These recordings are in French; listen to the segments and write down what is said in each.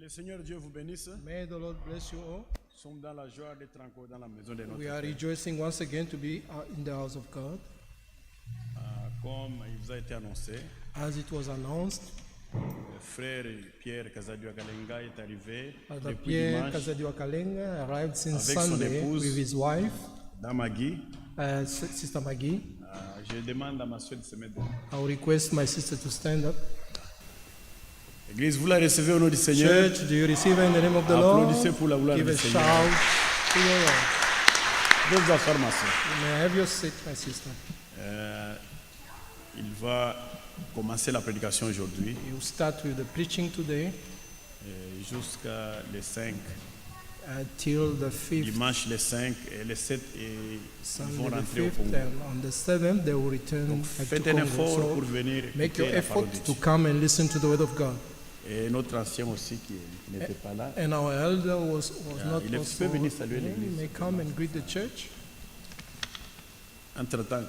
le Seigneur Dieu vous bénisse. May the Lord bless you all. Nous sommes dans la joie d'être encore dans la maison de notre We are Père. rejoicing once again to be in the house of God. Comme il vous a été annoncé, As it was announced, le frère Pierre Kazadiwa Kalenga est arrivé Brother depuis Pierre dimanche Kazadiwa Kalenga arrived since Avec son Sunday épouse. with his wife, dans Magui. Sister Maggie. Je demande à ma soeur de se mettre debout. I will request my sister to stand up. Église, vous la recevez au nom du Seigneur. Church, do you receive in the name of the Lord? Applaudissez pour la gloire Give du a Seigneur. shout to the Lord. Je vais vous asseoir, ma soeur. You may have your seat, my sister. Il va commencer la prédication aujourd'hui You start with the preaching today jusqu'à les 5. till the 5th Dimanche les 5 et les 7 et ils Sunday, vont the rentrer au 5th, Congo. and on the 7th they will return back to Faites un Congo. effort So pour venir make your écouter la parole effort de to Dieu. come and listen to the word of God. Et notre ancien aussi qui n'était pas là. And our elder was not il est also peut venir saluer here. l'église. He may come and greet the church. Entre-temps,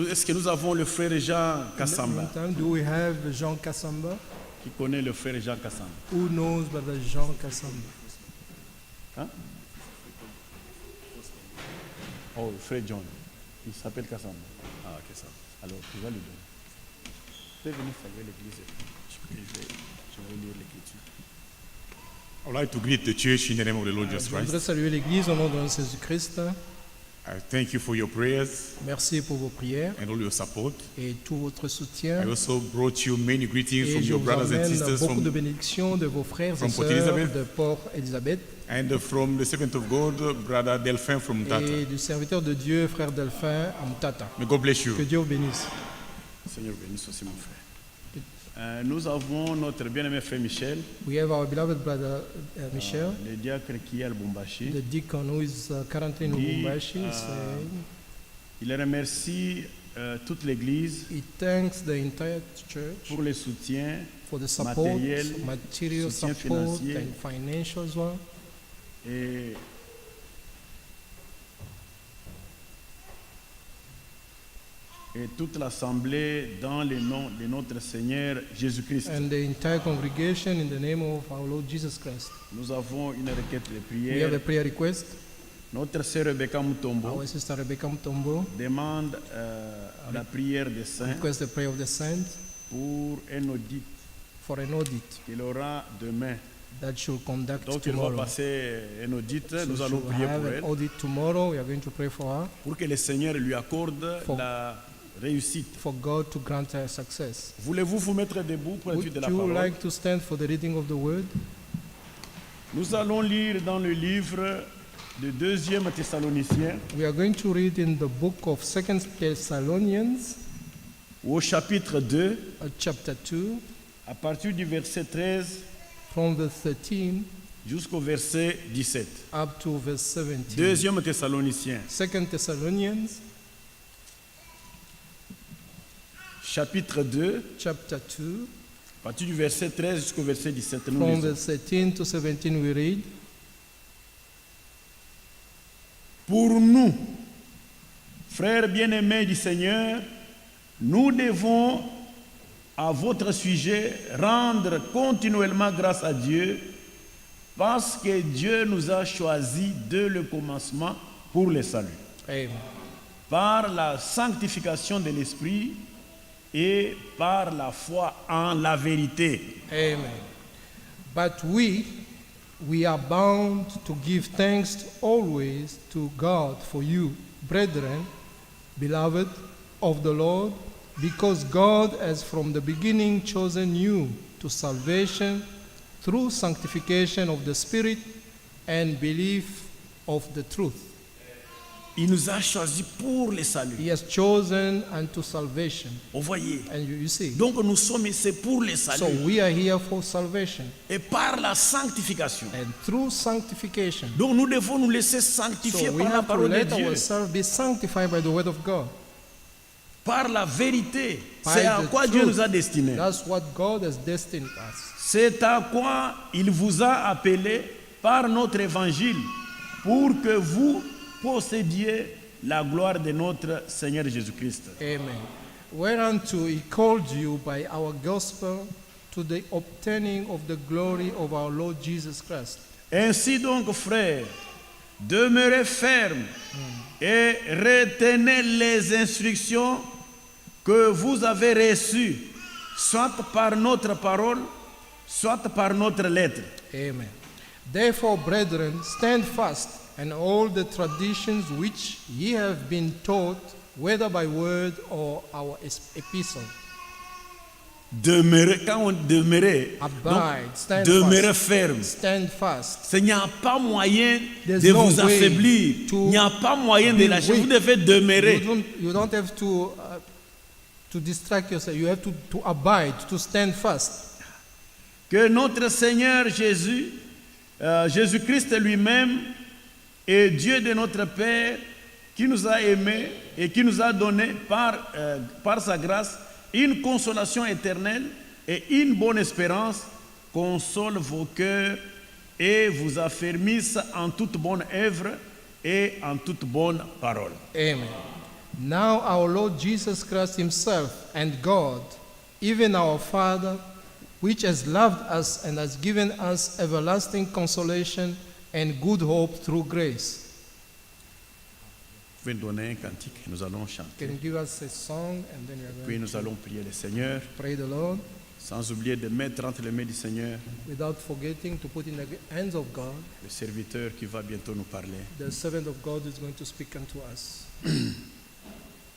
est-ce que nous avons le frère Jean Kassamba Meantime, do we have Jean Kassamba? qui connaît le frère Jean Kassamba? Who knows Brother Jean Kassamba? Hein? Oh, le frère John. Il s'appelle Kassamba. Ah, ok, ça. Alors, tu vas lui donner. Tu peux venir saluer l'église. Je vais lire l'écriture. I would like to greet the church in the name of the Lord Jesus Je voudrais Christ. saluer l'Église au nom de Jésus-Christ. I thank you for your prayers Merci pour vos prières and all your support. et tout votre I soutien. also brought you many greetings Et from je your vous brothers and emmène sisters beaucoup de from, bénédictions de vos frères et from Port sœurs Elizabeth. de Port-Élisabeth and from the servant of God, Brother Delphin from Tata. et du serviteur de Dieu, frère Delphin, à Mtata. May God bless you. Que Dieu vous bénisse. Seigneur bénisse aussi mon frère. Nous avons notre bien-aimé frère Michel, We have our beloved brother Michel, le diacre qui est à Lubumbashi. the deacon who is currently in He, Lubumbashi. saying Il remercie toute l'église he thanks the entire church pour le soutien for the support, matériel, material soutien support financier. and financial as well. Et toute l'assemblée dans le nom de notre Seigneur Jésus-Christ. And the entire congregation in the name of our Lord Jesus Christ. Nous avons une requête de We have a prière. prayer request. Notre sœur Rebecca Mutombo Our sister Rebecca Mutombo demande la prière des saints requests the prayer of the saints pour un audit for an audit qu'il aura demain. that should conduct Donc il va tomorrow. passer un audit, So nous she allons will prier have pour an elle, audit tomorrow. We are going to pray for her, pour que le Seigneur lui accorde For- la réussite. for God to grant her success. Voulez-vous vous mettre debout pour l'étude Would de la you parole? like to stand for the reading of the word? Nous allons lire dans le livre de 2e Thessaloniciens, We are going to read in the book of 2 Thessalonians, au chapitre 2, chapter 2, à partir du verset 13 from the 13 jusqu'au verset 17. up to verse 17. 2e Thessaloniciens, 2 Thessalonians, chapitre 2, chapter 2, à partir du verset 13 jusqu'au verset 17. Nous from lisons. verse 13 to 17 we read, Pour nous, frères bien-aimés du Seigneur, nous devons à votre sujet rendre continuellement grâce à Dieu parce que Dieu nous a choisis dès le commencement pour le salut, Amen. par la sanctification de l'Esprit et par la foi en la vérité. Amen. But we are bound to give thanks always to God for you, brethren, beloved of the Lord, because God has from the beginning chosen you to salvation through sanctification of the Spirit and belief of the truth. Il nous a choisis pour le salut. He has chosen unto salvation. Vous voyez. And you see. Donc nous sommes ici pour le So salut we are here for salvation. et par la sanctification. And through sanctification. Donc nous devons nous laisser sanctifier So we par la have to parole de let Dieu, ourselves be sanctified by the word of God. par la vérité. By C'est à the quoi Dieu truth. nous a destinés. That's what God has destined us. C'est à quoi il vous a appelé par notre évangile pour que vous possédiez la gloire de notre Seigneur Jésus-Christ. Amen. Whereunto he called you by our gospel to the obtaining of the glory of our Lord Jesus Christ. Ainsi donc, frères, demeurez fermes et retenez les instructions que vous avez reçues, soit par notre parole, soit par notre lettre. Amen. Therefore, brethren, stand fast and hold the traditions which ye have been taught, whether by word or our epistle. Demeurez, quand on demeurer, Abide, stand demeurez fast. ferme. Stand fast. Il n'y a pas moyen There's de no vous way affaiblir. to Il n'y a pas moyen de be lâcher. Vous weak. devez demeurer. You don't have to distract yourself. You have to abide, to stand fast. Que notre Seigneur Jésus, Jésus-Christ lui-même, et Dieu de notre Père, qui nous a aimés et qui nous a donné par sa grâce une consolation éternelle et une bonne espérance, console vos cœurs et vous affermisse en toute bonne œuvre et en toute bonne parole. Amen. Now our Lord Jesus Christ himself and God, even our Father, which has loved us and has given us everlasting consolation and good hope through grace. Vous pouvez nous donner un cantique, nous allons chanter. Can you give us a song and then we are Puis going nous to allons prier le Seigneur, pray the Lord, sans oublier de mettre entre les mains du Seigneur without forgetting to put in the hands of God, le serviteur qui va bientôt nous parler. the servant of God is going to speak unto us.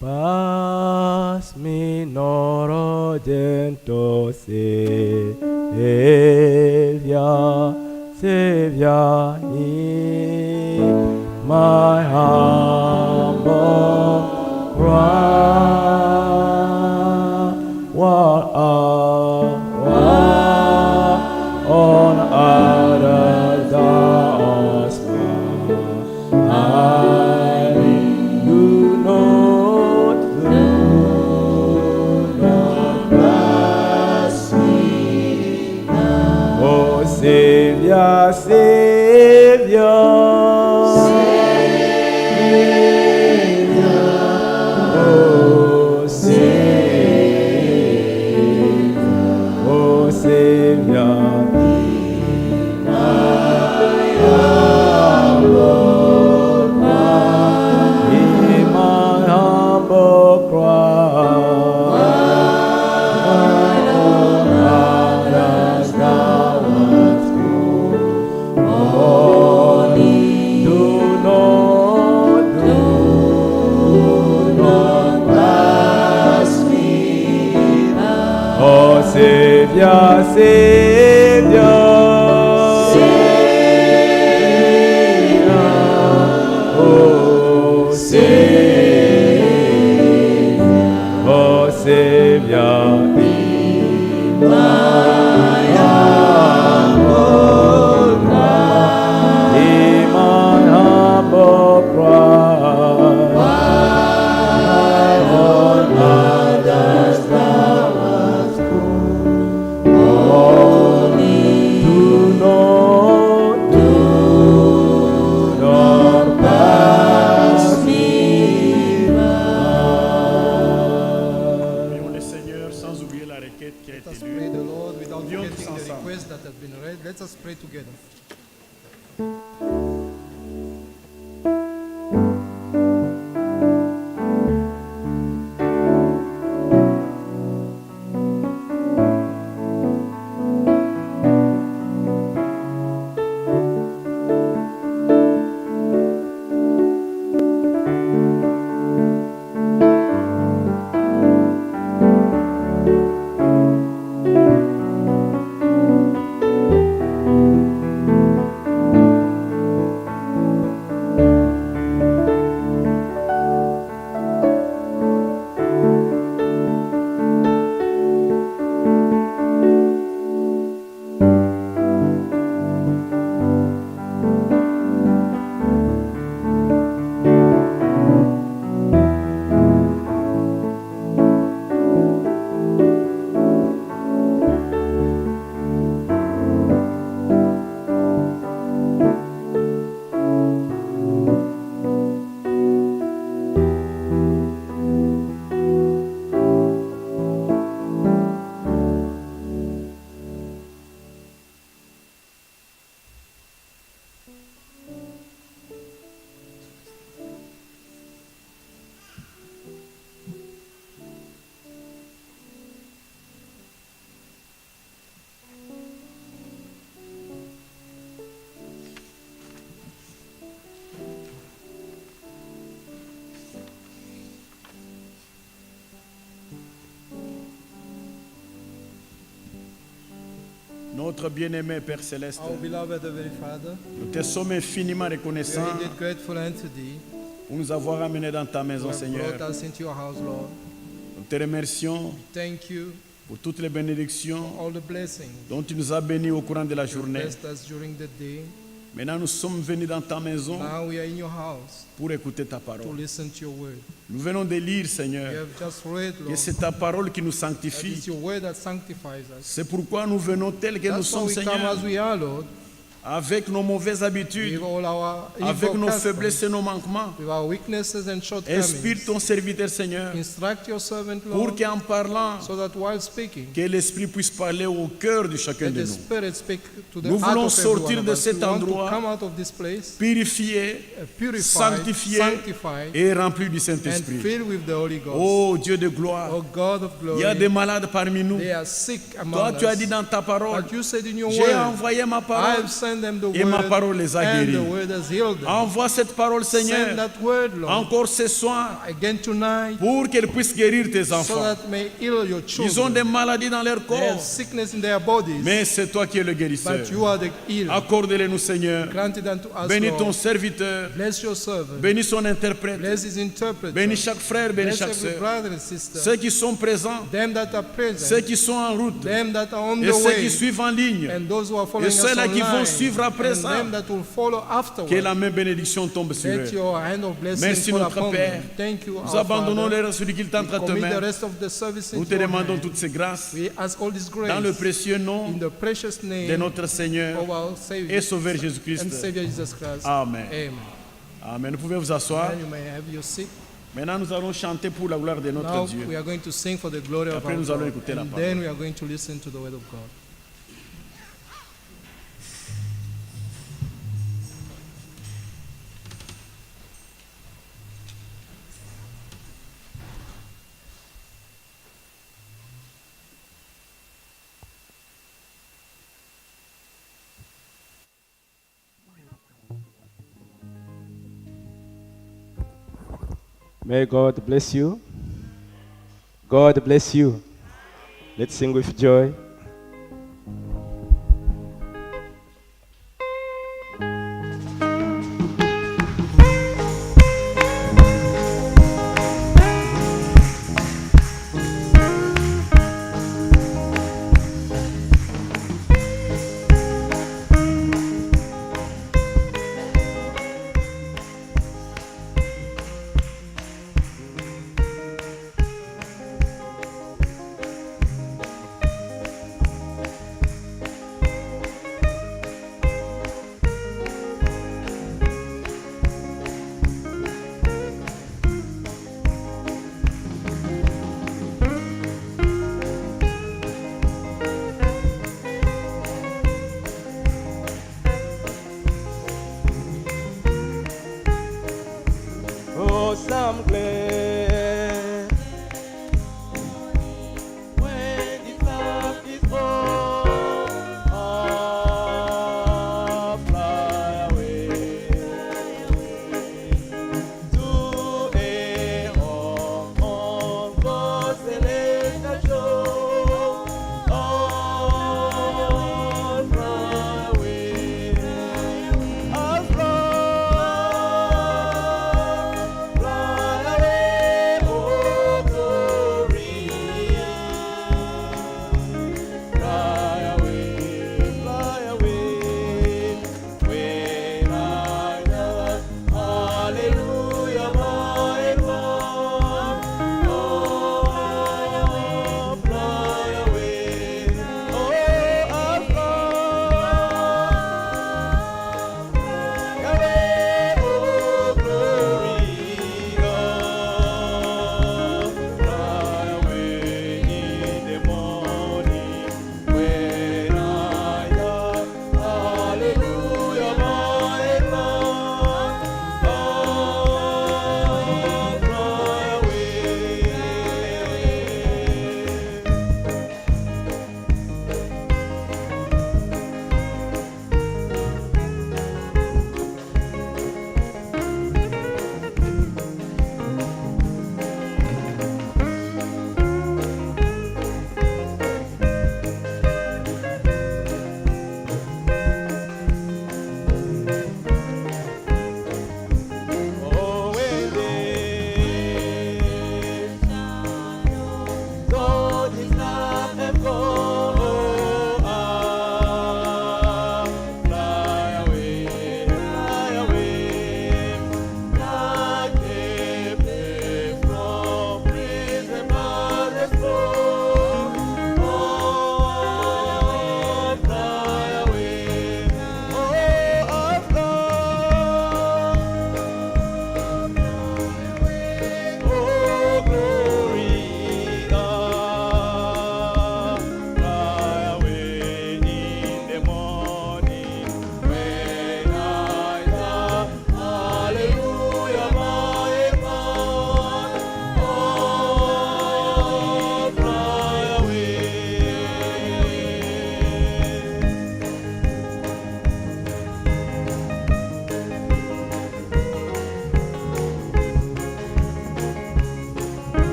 Pass me not, O gentle Savior, Savior, hear my humble cry. What on earth thou hast found, I do not pass me. Oh, Savior, Savior, oh, Savior, oh, Savior. Savior, Savior, Savior, oh Savior, oh Savior, in my humble cry, in my humble cry, on others thou hast Prions le Seigneur sans oublier la requête qui a Let us été pray lue. the Lord without Prions forgetting tous the ensemble. request that has been read. Let us pray together. Notre bien-aimé Père Céleste, Our beloved Heavenly Father, nous te sommes infiniment we reconnaissants are indeed grateful unto Thee pour nous avoir amenés dans ta who maison, have Seigneur. brought us into your house, Lord. Nous te remercions Thank you pour toutes les bénédictions for all the blessings dont tu nous as bénis au courant de la you have journée. blessed us during the day. Maintenant, nous sommes venus dans ta maison Now we are in your house pour écouter ta to parole. listen to your word. Nous venons de lire, We Seigneur, have just read, que Lord, c'est ta parole qui nous that sanctifie. it's your word that sanctifies us. C'est pourquoi nous venons tels que nous That's why sommes, we come Seigneur, as we are, Lord, avec nos mauvaises habitudes, with all our avec evil nos customs, faiblesses et nos manquements. with our weaknesses and Inspire shortcomings. ton serviteur, Seigneur, Instruct your servant, pour Lord, qu'en parlant, so that while speaking, que l'Esprit puisse parler au cœur de chacun let de the nous. Spirit speak to the Nous heart voulons of every sortir one de of us. cet We want to endroit come out of this place Purifié, purified, sanctifié sanctified, et rempli du and Saint-Esprit. filled with the Holy Ghost. Oh Dieu de gloire, Oh God of il y a des glory, malades parmi nous. they are sick Toi, among tu as dit us. dans ta parole, But you said in your j'ai word, envoyé ma I parole have sent them the et ma word, parole les a and guéris. the word has healed them. Envoie cette parole, Send Seigneur, that word, Lord, encore ce soir, again tonight, pour qu'elle puisse guérir tes so enfants. that may heal your Ils ont children. des maladies dans leur They have corps, sickness in their bodies, mais c'est toi qui es le guérisseur. but you are the healer. Accorde-les-nous, Seigneur. Grant it unto us, Bénis ton Lord. serviteur, Bless your servant. bénis son interprète, Bless his interpreter. bénis chaque frère, bénis Bless chaque every sœur. brother and sister. Ceux qui sont présents, Them that are ceux present, qui sont en route, them that are on et the ceux qui way, suivent en ligne. and those who are following Et us ceux-là qui vont online, suivre après and ça. them that will follow Que afterward. la même bénédiction tombe sur Let eux. your hand of blessing Merci fall notre upon Père. them. Thank you, Nous our abandonnons Father. les restes du culte entre We tes commit the mains. rest of the service Nous into te your demandons hand. toutes ces grâces We ask all this dans le grace précieux nom in the precious de name notre Seigneur of our et Savior Sauveur and Jésus-Christ. Savior Jesus Christ. Amen. Amen. Amen. Vous pouvez vous asseoir. And you may have your seat. Maintenant, nous allons chanter pour la gloire de Now notre Dieu. we are going to sing for the glory of Après, our nous allons God. écouter la And parole. then we are going to listen to the word of God. May God bless you. God bless you. Let's sing with joy.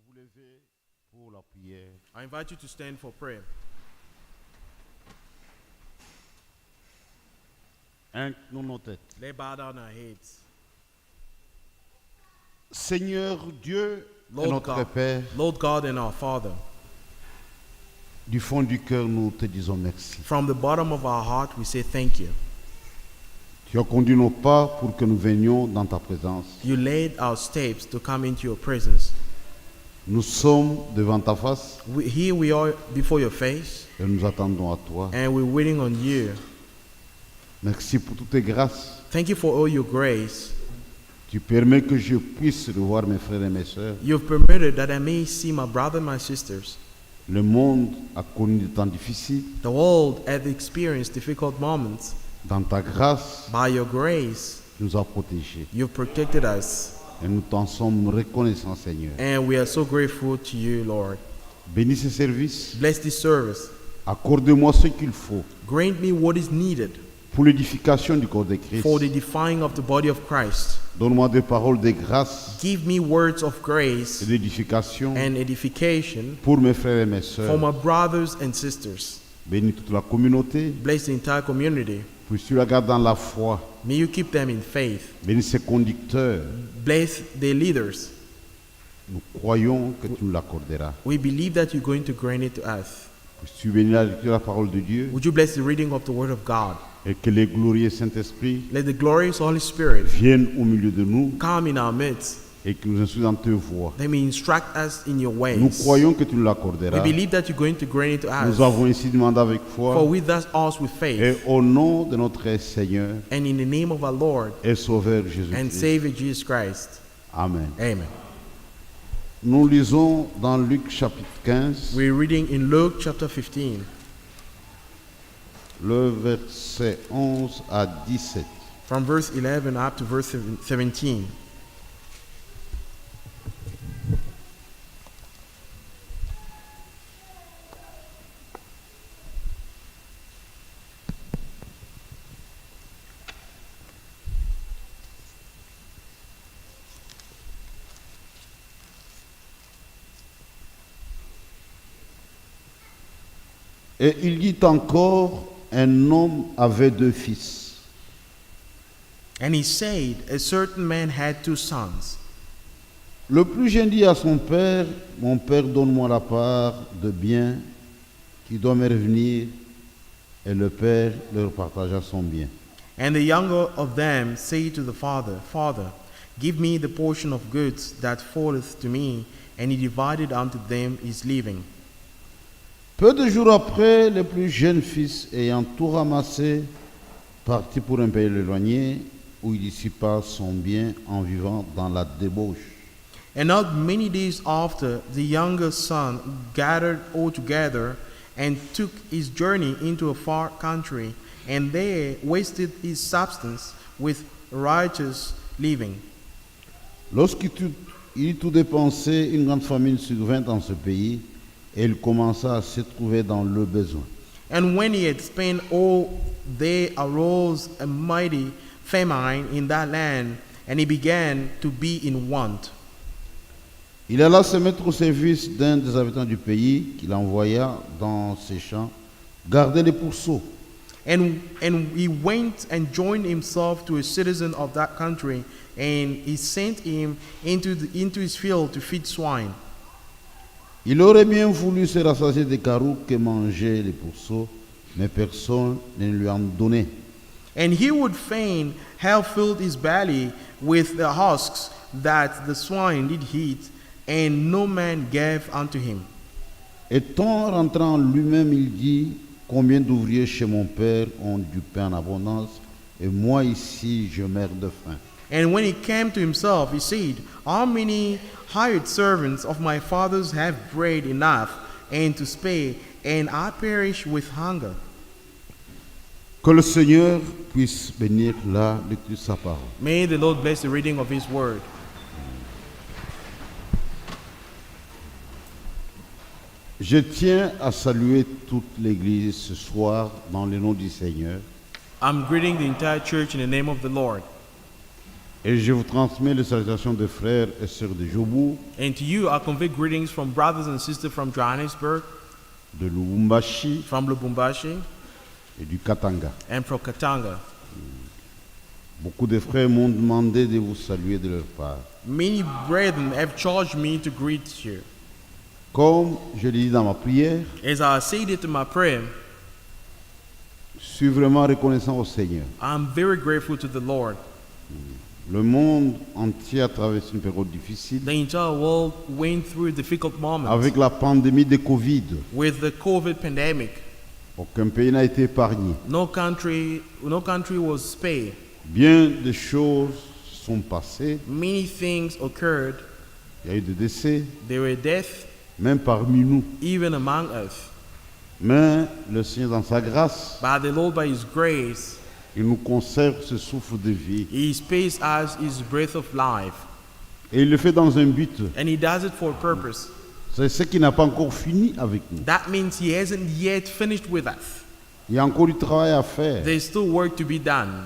vous lever pour la prière. I invite you to stand for prayer. Inclinons nos têtes. Let's bow down our heads. Seigneur Dieu et Lord notre God, Père, Lord God and our Father, du fond du cœur, nous te disons merci. from the bottom of our heart, we say thank you. Tu as conduit nos pas pour que nous venions dans ta présence. You laid our steps to come into your presence. Nous sommes devant ta face Here we are before your face, et nous attendons à toi. and we're waiting on you. Merci pour toutes tes grâces. Thank you for all your grace. Tu permets que je puisse revoir mes frères et mes sœurs. You've permitted that I may see my brother and my sisters. Le monde a connu des temps difficiles. The world has experienced difficult moments. Dans ta grâce, By your grace, tu nous as protégés. you've protected us, Et nous t'en sommes reconnaissants, Seigneur. and we are so grateful to you, Lord. Bénis ces services. Bless this service. Accorde-moi ce qu'il faut Grant me what is needed pour l'édification du corps de Christ. for the edifying of the body of Christ. Donne-moi des paroles de grâce Give me words of et grace d'édification and edification pour mes frères et mes for sœurs. my brothers and sisters. Bénis toute la communauté. Bless the entire community. Puisses-tu la garder dans la foi. May you keep them in faith. Bénis ses conducteurs. Bless their leaders. Nous croyons que tu nous l'accorderas. We believe that you're going to grant it to us. Puisses-tu bénir la lecture de la parole de Dieu Would you bless the reading of the Word of God? et que le glorieux Saint-Esprit Let the glorious Holy Spirit vienne au milieu de nous come in our midst. et que nous instruise dans tes voies. Let me instruct us in your Nous ways. croyons que tu nous We l'accorderas. believe that you're going to grant it to Nous us. avons ainsi demandé avec For foi we thus ask with faith, et au nom de notre Seigneur and in the name of our Lord et Sauveur and Jésus-Christ. Savior Jesus Christ. Amen. Amen. Nous lisons dans Luc chapitre 15, We're reading in Luke chapter 15, le verset 11 à 17. from verse 11 up to verse 17. Et il dit encore, un homme avait 2 fils. And he said, a certain man had 2 sons. Le plus jeune dit à son père, mon père, donne-moi la part de bien qui doit me revenir. Et le père leur partagea son bien. And the younger of them said to the father, Father, give me the portion of goods that falleth to me. And he divided unto them his living. Peu de jours après, le plus jeune fils, ayant tout ramassé, partit pour un pays éloigné, où il dissipa son bien en vivant dans la débauche. And not many days after, the younger son gathered all together and took his journey into a far country, and there wasted his substance with righteous living. Lorsqu'il eut tout dépensé, une grande famine survint dans ce pays, et il commença à se trouver dans le besoin. And when he had spent all, there arose a mighty famine in that land, and he began to be in want. Il alla se mettre au service d'un des habitants du pays, qu'il envoya dans ses champs, garder les pourceaux. And he went and joined himself to a citizen of that country, and he sent him into his field to feed swine. Il aurait bien voulu se rassasier des carottes que mangeaient les pourceaux, mais personne ne lui en donnait. And he would fain have filled his belly with the husks that the swine did eat, and no man gave unto him. Étant rentré en lui-même, il dit, combien d'ouvriers chez mon père ont du pain en abondance, et moi ici je meurs de faim. And when he came to himself, he said, how many hired servants of my father's have bread enough and to spare, and I perish with hunger? Que le Seigneur puisse bénir la lecture de sa parole. May the Lord bless the reading of his word. Je tiens à saluer toute l'Église ce soir dans le nom du Seigneur. I'm greeting the entire church in the name of the Lord. Et je vous transmets les salutations des frères et sœurs de Jobu, And to you, I convey greetings from brothers and sisters from Johannesburg, de Lubumbashi from Lubumbashi, et du Katanga. and from Katanga. Beaucoup de frères m'ont demandé de vous saluer de leur part. Many brethren have charged me to greet you. Comme je l'ai dit dans ma prière, As I said it in my prayer, je suis vraiment reconnaissant au Seigneur. I'm very grateful to the Lord. Le monde entier a traversé une période difficile The entire world went through difficult moments avec la pandémie de Covid. with the COVID pandemic. Aucun pays n'a été épargné. No country was spared. Bien des choses sont passées. Many things occurred. Il y a eu des décès, There were deaths, même parmi nous. even among us. Mais le Seigneur, dans sa grâce, By the Lord, by His grace, il nous conserve ce souffle de vie. He spares us His breath of life. Et il le fait dans un but. And He does it for a purpose. C'est ce qui n'a pas encore fini avec nous. That means He hasn't yet finished with us. Il y a encore du travail à faire. There's still work to be done.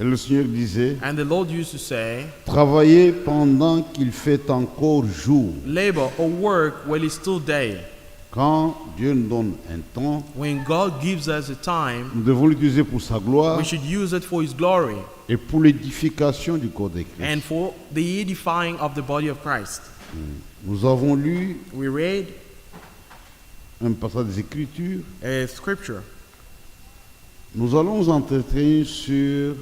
Et le Seigneur disait, And the Lord used to say, travaillez pendant qu'il fait encore jour. labor or work while it's still day. Quand Dieu nous donne un temps, When God gives us a time, nous devons l'utiliser pour sa gloire we should use it for His glory et pour l'édification du corps de Christ. and for the edifying of the body of Christ. Nous avons lu We read un passage des Écritures. a scripture. Nous allons nous entretenir sur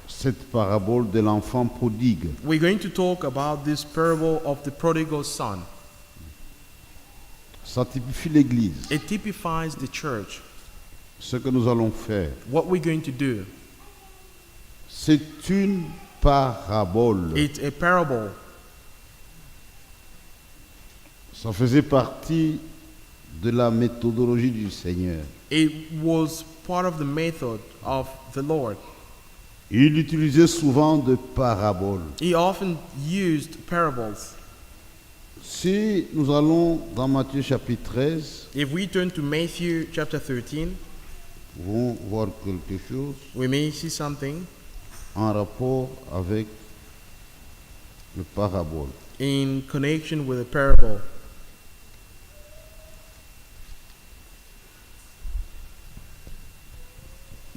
cette parabole de l'enfant prodigue. We're going to talk about this parable of the prodigal son. Ça typifie l'Église. It typifies the church. Ce que nous allons faire, What we're going to do. c'est une parabole. It's a parable. Ça faisait partie de la méthodologie du Seigneur. It was part of the method of the Lord. Il utilisait souvent de paraboles. He often used parables. Si nous allons dans Matthieu chapitre 13, If we turn to Matthew chapter 13, nous pouvons voir quelque chose we may see something en rapport avec le parabole. in connection with a parable.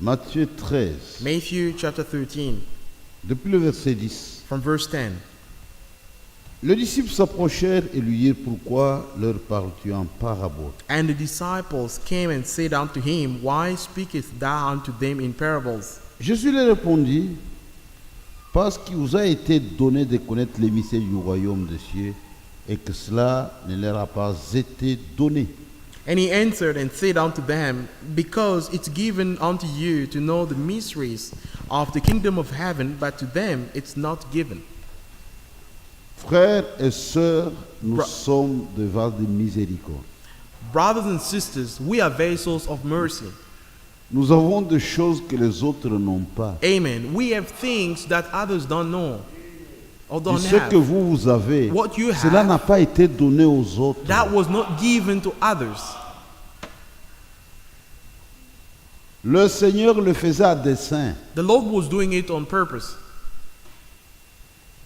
Matthieu 13, Matthew chapter 13, depuis le verset 10. from verse 10. Les disciples s'approchèrent et lui dirent, pourquoi leur parles-tu en parabole? And the disciples came and said unto him, Why speakest thou unto them in parables? Jésus leur répondit, parce qu'il vous a été donné de connaître les mystères du royaume des cieux et que cela ne leur a pas été donné. And he answered and said unto them, Because it's given unto you to know the mysteries of the kingdom of heaven, but to them it's not given. Frères et sœurs, nous Bra- sommes des vases de miséricorde. Brothers and sisters, we are vessels of mercy. Nous avons des choses que les autres n'ont pas. Amen. We have things that others don't know or Et don't ce que have. vous avez, What you cela have, n'a pas été donné aux autres. that was not given to others. Le Seigneur le faisait à dessein. The Lord was doing it on purpose.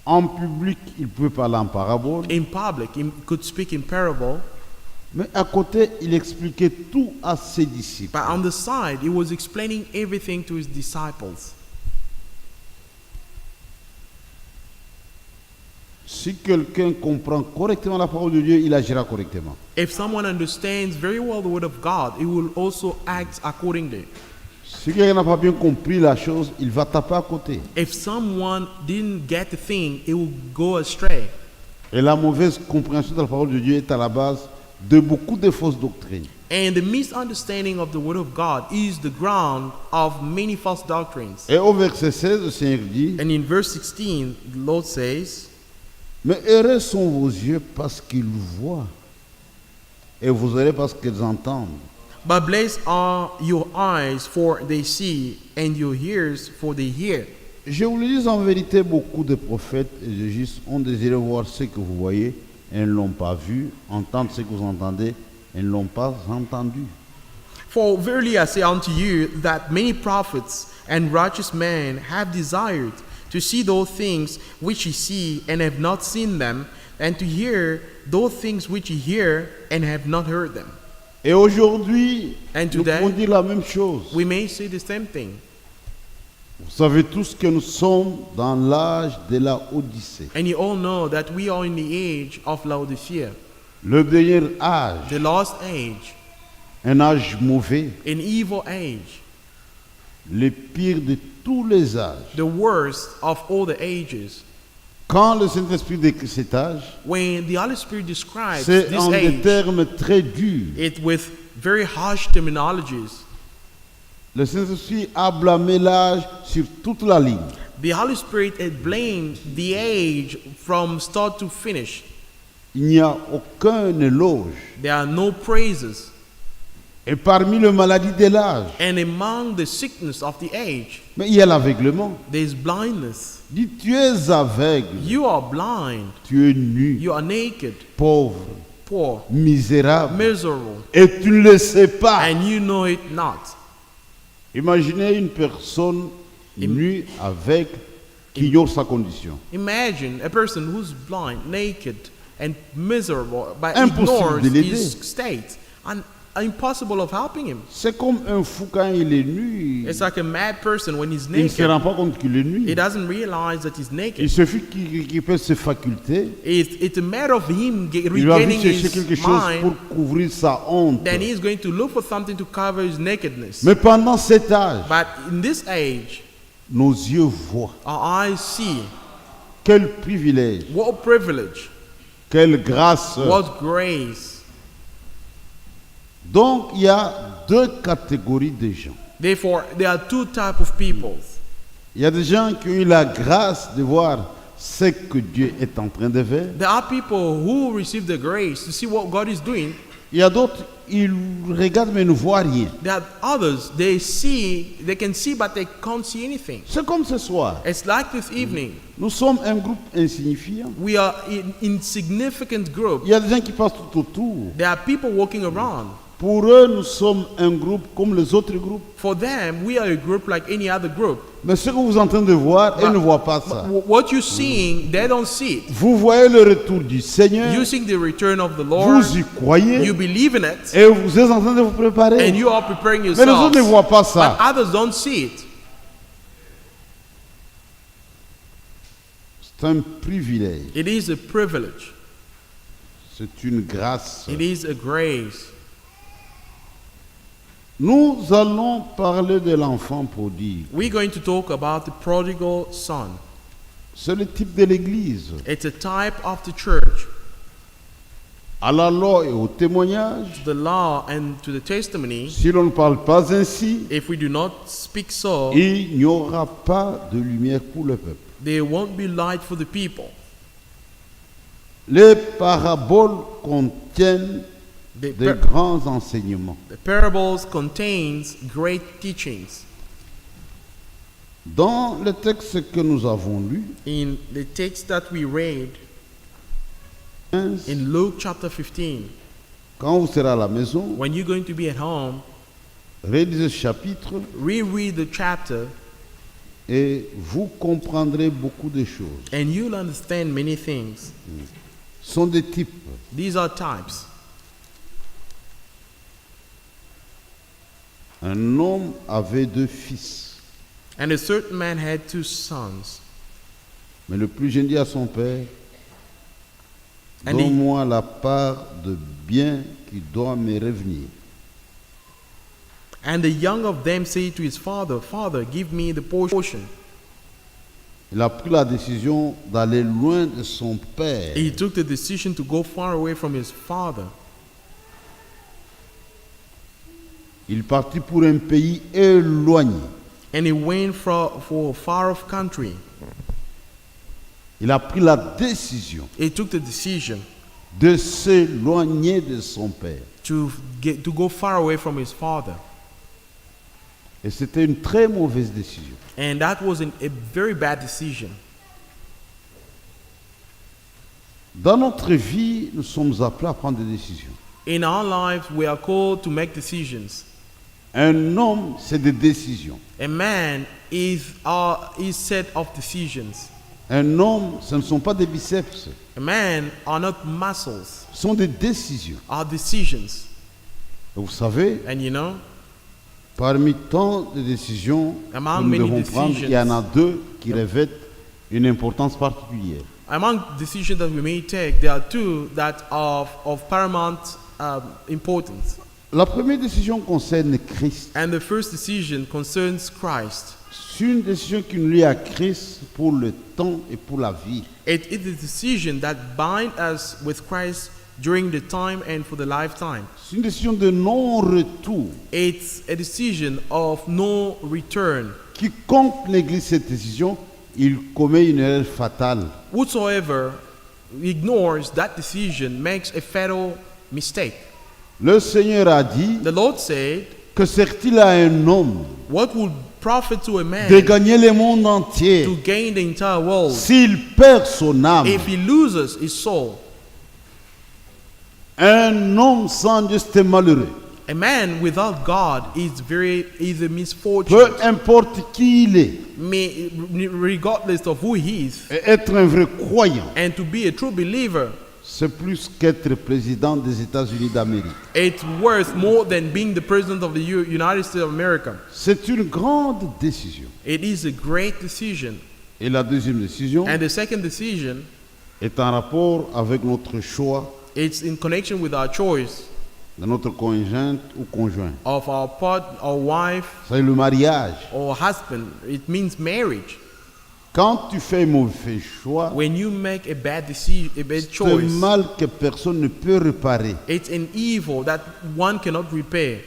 En public, il pouvait parler en parabole, In public, he could speak in parable, mais à côté, il expliquait tout à ses disciples. but on the side, he was explaining everything to his disciples. Si quelqu'un comprend correctement la parole de Dieu, il agira correctement. If someone understands very well the word of God, he will also act accordingly. Si quelqu'un n'a pas bien compris la chose, il va taper à côté. If someone didn't get the thing, he will go astray. Et la mauvaise compréhension de la parole de Dieu est à la base de beaucoup de fausses doctrines. And the misunderstanding of the word of God is the ground of many false doctrines. Et au verset 16, le Seigneur dit, And in verse 16, the Lord says, mais heureux sont vos yeux parce qu'ils voient, et vos oreilles parce qu'ils entendent. But blessed are your eyes, for they see, and your ears, for they hear. Je vous le dis en vérité, beaucoup de prophètes et de justes ont désiré voir ce que vous voyez et ne l'ont pas vu, entendre ce que vous entendez et ne l'ont pas entendu. For verily I say unto you that many prophets and righteous men have desired to see those things which ye see and have not seen them, and to hear those things which ye hear and have not heard them. Et aujourd'hui, And nous today, pouvons dire la même chose. we may say the same thing. Vous savez tous que nous sommes dans l'âge de la Odyssée. And you all know that we are in the age of Laodicea, Le dernier âge, the last age, un âge mauvais, an evil age, le pire de tous les âges. the worst of all the ages. Quand le Saint-Esprit décrit cet âge, When the Holy Spirit describes c'est this en des age, termes très durs. it with very harsh terminologies. Le Saint-Esprit a blâmé l'âge sur toute la ligne. The Holy Spirit had blamed the age from start to finish. Il n'y a aucun éloge. There are no praises. Et parmi les maladies de l'âge, And among the sickness of the age, mais il y a l'aveuglement. there is blindness. Dis, tu es aveugle, You are blind. tu es nu, You are naked, pauvre, poor, misérable, miserable, et tu ne le sais pas. and you know it not. Imaginez une personne nue, avec, qui ignore sa condition. Imagine a person who's blind, naked, and miserable, but Impossible ignores de l'aider. his state, and impossible of helping him. C'est comme un fou quand il est nu. It's like a mad person when he's Il ne se naked. rend pas compte qu'il est nu. He doesn't realize that he's Il naked. suffit qu'il perde ses facultés. It's a matter of him Il va regaining vite chercher his quelque chose pour mind. couvrir sa honte. Then he's going to look for something to cover his nakedness. Mais pendant cet âge, But in this age, nos yeux voient. our eyes see. Quel privilège, What privilege, quelle grâce. what grace. Donc il y a deux catégories de gens. Therefore, there are two types of people. Il y a des gens qui ont eu la grâce de voir ce que Dieu est en train de faire. There are people who receive the grace to see what God is doing. Il y a d'autres, ils regardent mais ne voient rien. There are others, they can see, but they can't see anything. C'est comme ce soir. It's like this evening. Nous sommes un groupe insignifiant. We are in insignificant group. Il y a des gens qui passent tout autour. There are people walking around. Pour eux, nous sommes un groupe comme les autres groupes. For them, we are a group like any other group. Mais ce que vous êtes en train de voir, ils ne voient pas ça. What you're seeing, they don't see it. Vous voyez le retour du Seigneur, You seeing the return of the Lord, vous y croyez, you believe in it, et vous êtes en train de vous préparer. and you are preparing Mais les autres yourselves. ne voient pas But ça. others don't see it. C'est un privilège, It is a privilege. c'est une grâce. It is a grace. Nous allons parler de l'enfant prodigue. We're going to talk about the prodigal son. C'est le type de l'Église. It's a type of the church. À la loi et au témoignage, To the law and to the testimony, si l'on ne parle pas ainsi, if we do not speak so, il n'y aura pas de lumière pour le peuple. there won't be light for the people. Les paraboles contiennent The, de grands enseignements. the parables contains great teachings. Dans le texte que nous avons lu, In the text that we read in Luke chapter 15, quand vous serez à la maison, when you're going to be at home, relisez ce chapitre reread the chapter et vous comprendrez beaucoup de choses. and you'll understand many things. Ce sont des types. These are types. Un homme avait deux fils, And a certain man had two sons. mais le plus jeune dit à son père, And he- donne-moi la part de bien qui doit me revenir. And the young of them said to his father, Father, give me the portion. Il a pris la décision d'aller loin de son père. He took the decision to go far away from his father. Il partit pour un pays éloigné. And he went for a far off country. Il a pris la décision He took the decision de s'éloigner de son père. to go far away from his father. Et c'était une très mauvaise décision. And that was a very bad decision. Dans notre vie, nous sommes appelés à prendre des décisions. In our lives, we are called to make decisions. Un homme, c'est des décisions. A man is set of decisions. Un homme, ce ne sont pas des biceps, A man are not muscles, ce sont des décisions. are decisions. Et vous savez, And you know, parmi tant de décisions que Among nous many devons prendre, il y en a deux qui revêtent une importance particulière. among decisions that we may take, there are two that are of paramount importance. La première décision concerne Christ. And the first decision concerns Christ. C'est une décision qui nous lie à Christ pour le temps et pour la vie. It is a decision that binds us with Christ during the time and for the lifetime. C'est une décision de non-retour. It's a decision of no return. Quiconque néglige cette décision, il commet une erreur fatale. Whosoever ignores that decision makes a fatal mistake. Le Seigneur a dit, The Lord said, que sert-il à un homme what would profit to a man de gagner le monde entier to gain the entire world s'il perd son âme? if he loses his soul? Un homme sans Dieu, c'est malheureux. A man without God is a misfortune. Peu importe qui il est, Regardless of who he is, et être un vrai croyant, and to be a true believer, c'est plus qu'être président des États-Unis d'Amérique. it's worth more than being the president of the United States of America. C'est une grande décision. It is a great decision. Et la deuxième décision And the second decision, est en rapport avec notre choix it's in connection with our choice de notre conjointe ou conjoint. of our wife, C'est le mariage. or husband. It means marriage. Quand tu fais un mauvais choix, When you make a bad decision, a bad c'est un choice, mal que personne ne peut réparer. it's an evil that one cannot repair.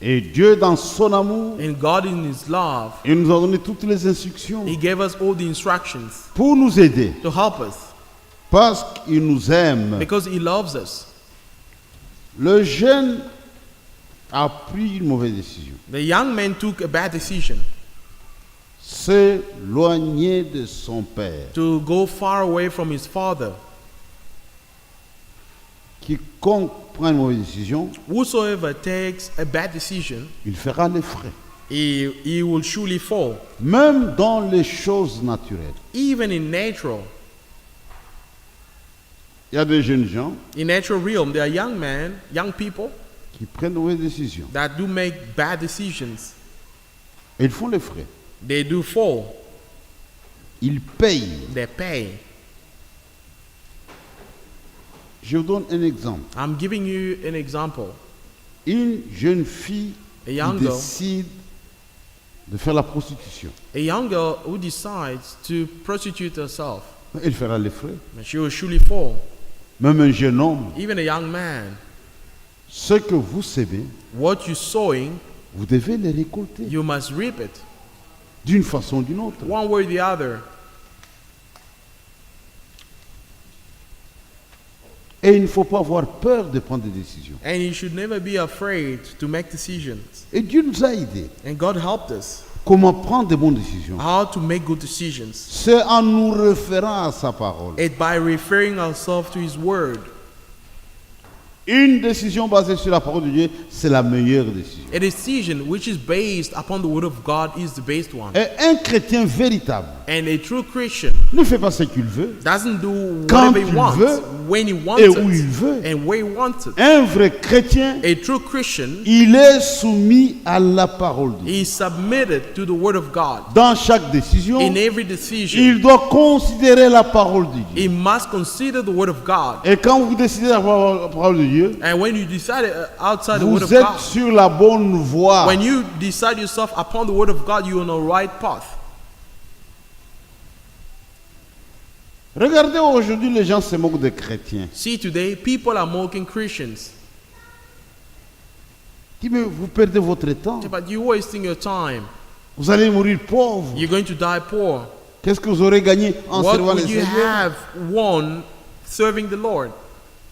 Et Dieu, dans son amour, And God in His love, il nous a donné toutes les instructions He gave us all the instructions pour nous aider, to help us parce qu'il nous aime. because He loves us. Le jeune a pris une mauvaise décision. The young man took a bad decision S'éloigner de son père. to go far away from his father. Quiconque prend une mauvaise décision, Whosoever takes a bad decision, il fera les frais. he will surely fall. Même dans les choses naturelles. Even in natural Il y a des jeunes gens realm, there are young people qui prennent de mauvaises décisions. that do make bad decisions. Et ils font les frais. They do fall. Ils payent. They pay. Je vous donne un exemple. I'm giving you an example. Une jeune fille A qui young girl. décide de faire la prostitution. A young girl who decides to prostitute herself, Elle fera les frais. she will surely fall. Même un jeune homme. Even a young man, Ce que vous semez, what you're sowing, vous devez les récolter. you must reap it, D'une façon ou d'une autre. one way or the other. Et il ne faut pas avoir peur de prendre des décisions. And you should never be afraid to make decisions. Et Dieu nous a aidés. And God helped us Comment prendre de bonnes décisions? how to make good decisions. C'est en nous référant à sa parole. It's by referring ourselves to His Word. Une décision basée sur la parole de Dieu, c'est la meilleure décision. A decision which is based upon the Word of God is the best one. Et un chrétien véritable And a true Christian ne fait pas ce qu'il veut. doesn't do Quand whatever he il wants, veut when he wants et it, où il veut. and where he wants it. Un vrai chrétien, A true Christian il est soumis à la parole de Dieu. is submitted to the Word of God. Dans chaque décision, In every decision, il doit considérer la parole de Dieu. he must consider the Word of God. Et quand vous décidez la parole de Dieu, And when you decide outside the Word of vous êtes God, sur la bonne voie. when you decide yourself upon the Word of God, you're on the right path. Regardez aujourd'hui, les gens se moquent des chrétiens. See, today, people are mocking Christians. Dis, mais vous perdez votre temps. But you're wasting your time. Vous allez mourir pauvre. You're going to die poor. Qu'est-ce que vous aurez gagné en What servant le would you Seigneur? have won serving the Lord?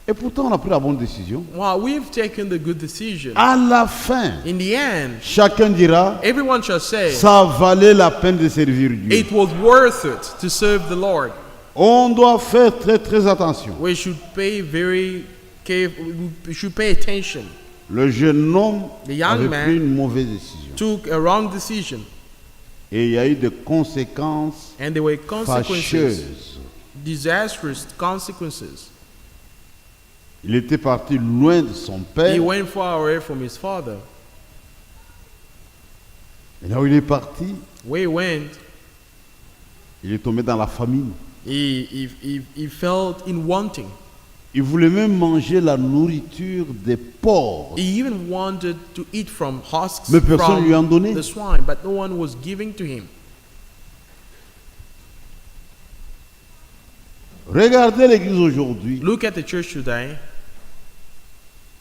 Et pourtant, on a pris la bonne décision. Well, we've taken the good decision. À la fin, In the end, chacun dira, everyone shall say, ça valait la peine de servir Dieu. it was worth it to serve the Lord. On doit faire très très attention. We should pay very careful, we should pay attention. Le jeune homme The young avait man pris une mauvaise décision. took a wrong decision, Et il y a eu des conséquences and there were consequences, fâcheuses. disastrous consequences. Il était parti loin de son père. He went far away from his father. Et là où il est parti, Where he went, il est tombé dans la famine. he felt in wanting. Il voulait même manger la nourriture des porcs. He even wanted to eat from husks Mais personne lui en from donnait. the swine, but no one was giving to him. Regardez l'église aujourd'hui. Look at the church today.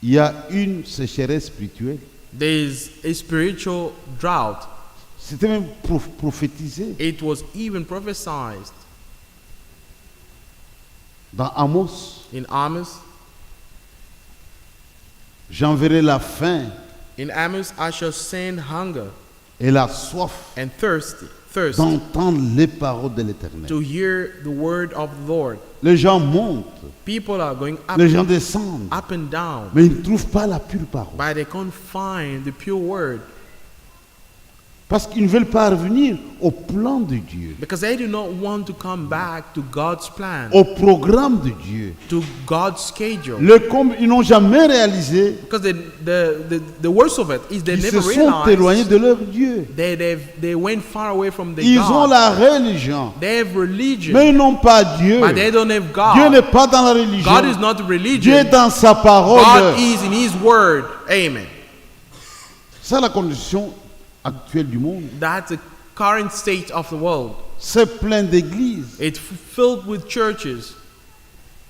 Il y a une sécheresse spirituelle. There is a spiritual drought. C'était même prophétisé It was even prophesied dans Amos. in Amos. J'enverrai la faim In Amos, I shall send hunger et la soif and thirst d'entendre les paroles de l'Éternel. to hear the word of the Lord. Les gens montent, People are going les gens descendent, up and down, mais ils ne trouvent pas la pure parole. but they can't find the pure word Parce qu'ils ne veulent pas revenir au plan de Dieu, because they do not want to come back to God's plan, au programme de Dieu. to God's schedule. Ils n'ont jamais réalisé Because the worst of it is they qu'ils se never sont éloignés realized de leur Dieu. they went far away from the Ils ont God. la religion, They have religion, mais ils n'ont pas Dieu. but they don't have Dieu n'est God. pas dans la religion. God is not Dieu est religion. dans sa parole. God is in His word. Amen. C'est la condition actuelle du monde. That's the current state of the world. C'est plein d'églises. It's filled with churches.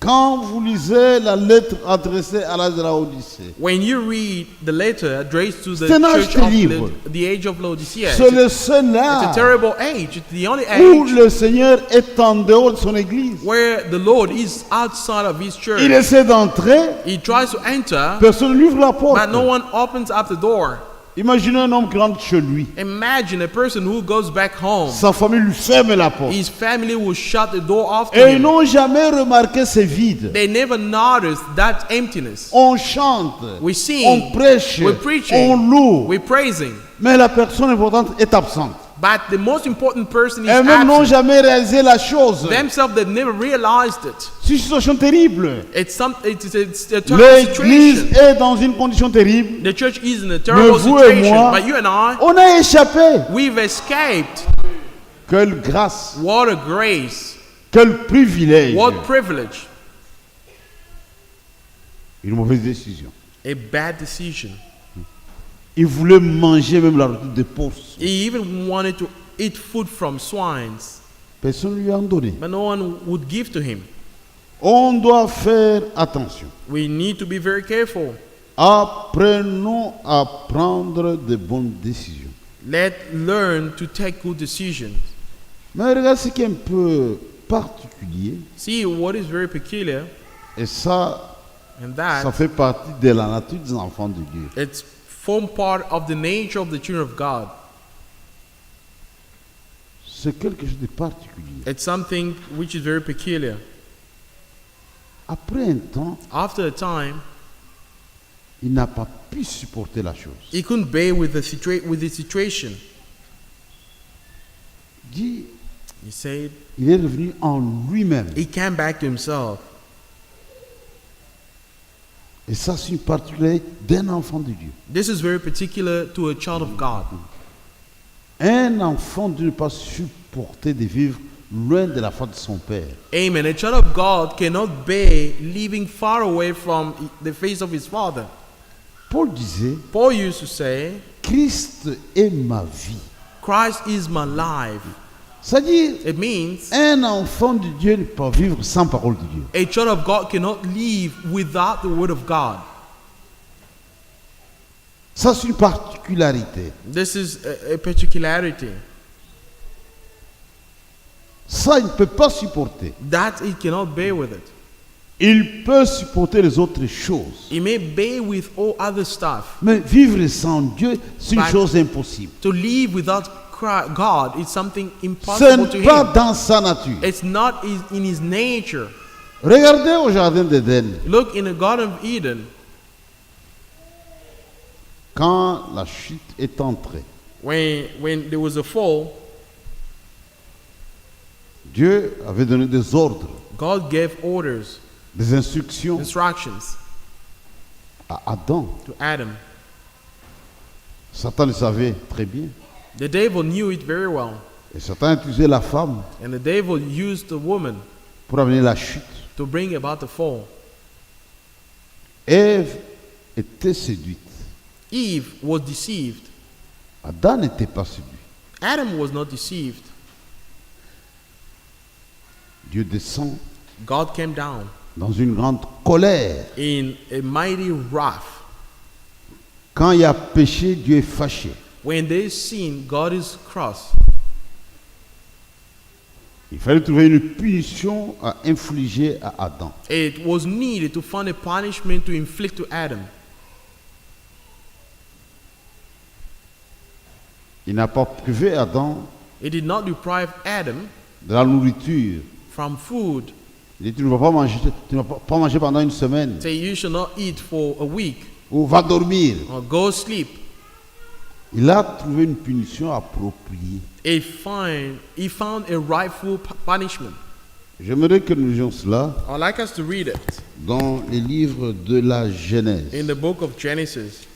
Quand vous lisez la lettre adressée à la Laodicée, When you read the letter addressed to the C'est un âge church of terrible. the age of Laodicea, c'est le it's seul a là terrible age. It's the only où age le Seigneur est en dehors de son église. where the Lord is outside of His church. Il essaie d'entrer, He tries to enter, personne ne lui ouvre la porte. but no one opens up the door. Imaginez un homme qui rentre chez lui. Imagine a person who goes back home. Sa famille lui ferme la porte. His family will shut the door after Et ils him. n'ont jamais remarqué ce vide. They never noticed that emptiness. On chante, We sing, on prêche, we're preaching, on loue. we're praising, Mais la personne importante est absente. but the most important person is Et même n'ont absent. jamais réalisé la chose. Themselves, they've never realized it. C'est une situation terrible. It's a terrible L'église situation. est dans une condition terrible. The church is in a terrible vous et situation, moi, but you and I, On a échappé. we've escaped. Quelle grâce, What a grace! quel privilège. What privilege! Une mauvaise décision. A bad decision. Il voulait manger même la nourriture des pauvres. He even wanted to eat food from swines, Personne ne lui a donné. but no one would give to him. On doit faire attention. We need to be very careful. Apprenons à prendre de bonnes décisions. Let's learn to take good decisions. Mais regarde ce qui est un peu particulier. See what is very peculiar, Et ça and that fait partie de la nature des enfants de Dieu. it's form part of the nature of the children of God. C'est quelque chose de particulier. It's something which is very peculiar. Après un temps, After a time, il n'a pas pu supporter la chose. he couldn't bear with the situation. Dit, He said il est revenu en lui-même. he came back to himself. Et ça, c'est une particularité d'un enfant de Dieu. This is very particular to a child of God. Un enfant de Dieu ne peut pas supporter de vivre loin de la foi de son père. Amen. A child of God cannot bear living far away from the face of his father. Paul disait, Paul used to say, Christ est ma vie. Christ is my life. C'est-à-dire, It means un enfant de Dieu ne peut pas vivre sans parole de Dieu. a child of God cannot live without the word of God. Ça, c'est une particularité. This is a particularity Ça, il ne peut pas supporter. that he cannot bear with it. Il peut supporter les autres choses. He may bear with all other stuff. Mais vivre sans Dieu, c'est une But- chose impossible. To live without God is something Ce impossible to n'est pas him. dans sa nature. It's not in his nature. Regardez au jardin d'Éden. Look in the Garden of Eden. quand la chute est entrée, when there was a fall, Dieu avait donné des ordres, God gave orders, des instructions instructions à Adam. to Adam. Satan le savait très bien. The devil knew it very well, Et Satan utilisait la femme and the devil used the woman pour amener la chute. to bring about the fall. Ève était séduite. Eve was deceived. Adam n'était pas séduit. Adam was not deceived. Dieu descend God came down dans une grande colère. in a mighty wrath. Quand il y a péché, Dieu est fâché. When they sin, God is cross. Il fallait trouver une punition à infliger à Adam. It was needed to find a punishment to inflict to Adam. Il n'a pas privé Adam It did not deprive Adam de la nourriture. from food. Il dit, tu ne vas pas manger, tu ne vas pas manger pendant une semaine. Say you should not eat for a week Ou va dormir. or go sleep. Il a trouvé une punition appropriée. He found a rightful punishment. J'aimerais que nous lisions cela I'd like us to read it dans les livres de la Genèse. in the book of Genesis.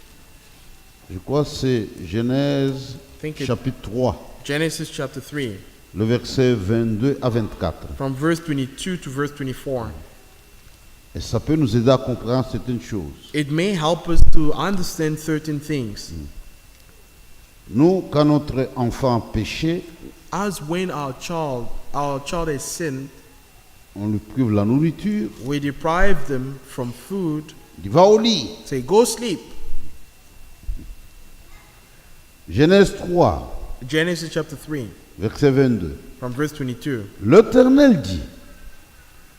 Je crois que c'est Genèse Think it- chapitre 3, Genesis chapter 3, le verset 22 à 24. from verse 22 to verse 24. Et ça peut nous aider à comprendre certaines choses. It may help us to understand certain things. Nous, quand notre enfant a péché, As when our child has sinned, on lui prive la nourriture, we deprive them from food. il va au lit. Say, go sleep. Genèse 3, Genesis chapter 3, verset 22. from verse 22. L'Éternel dit,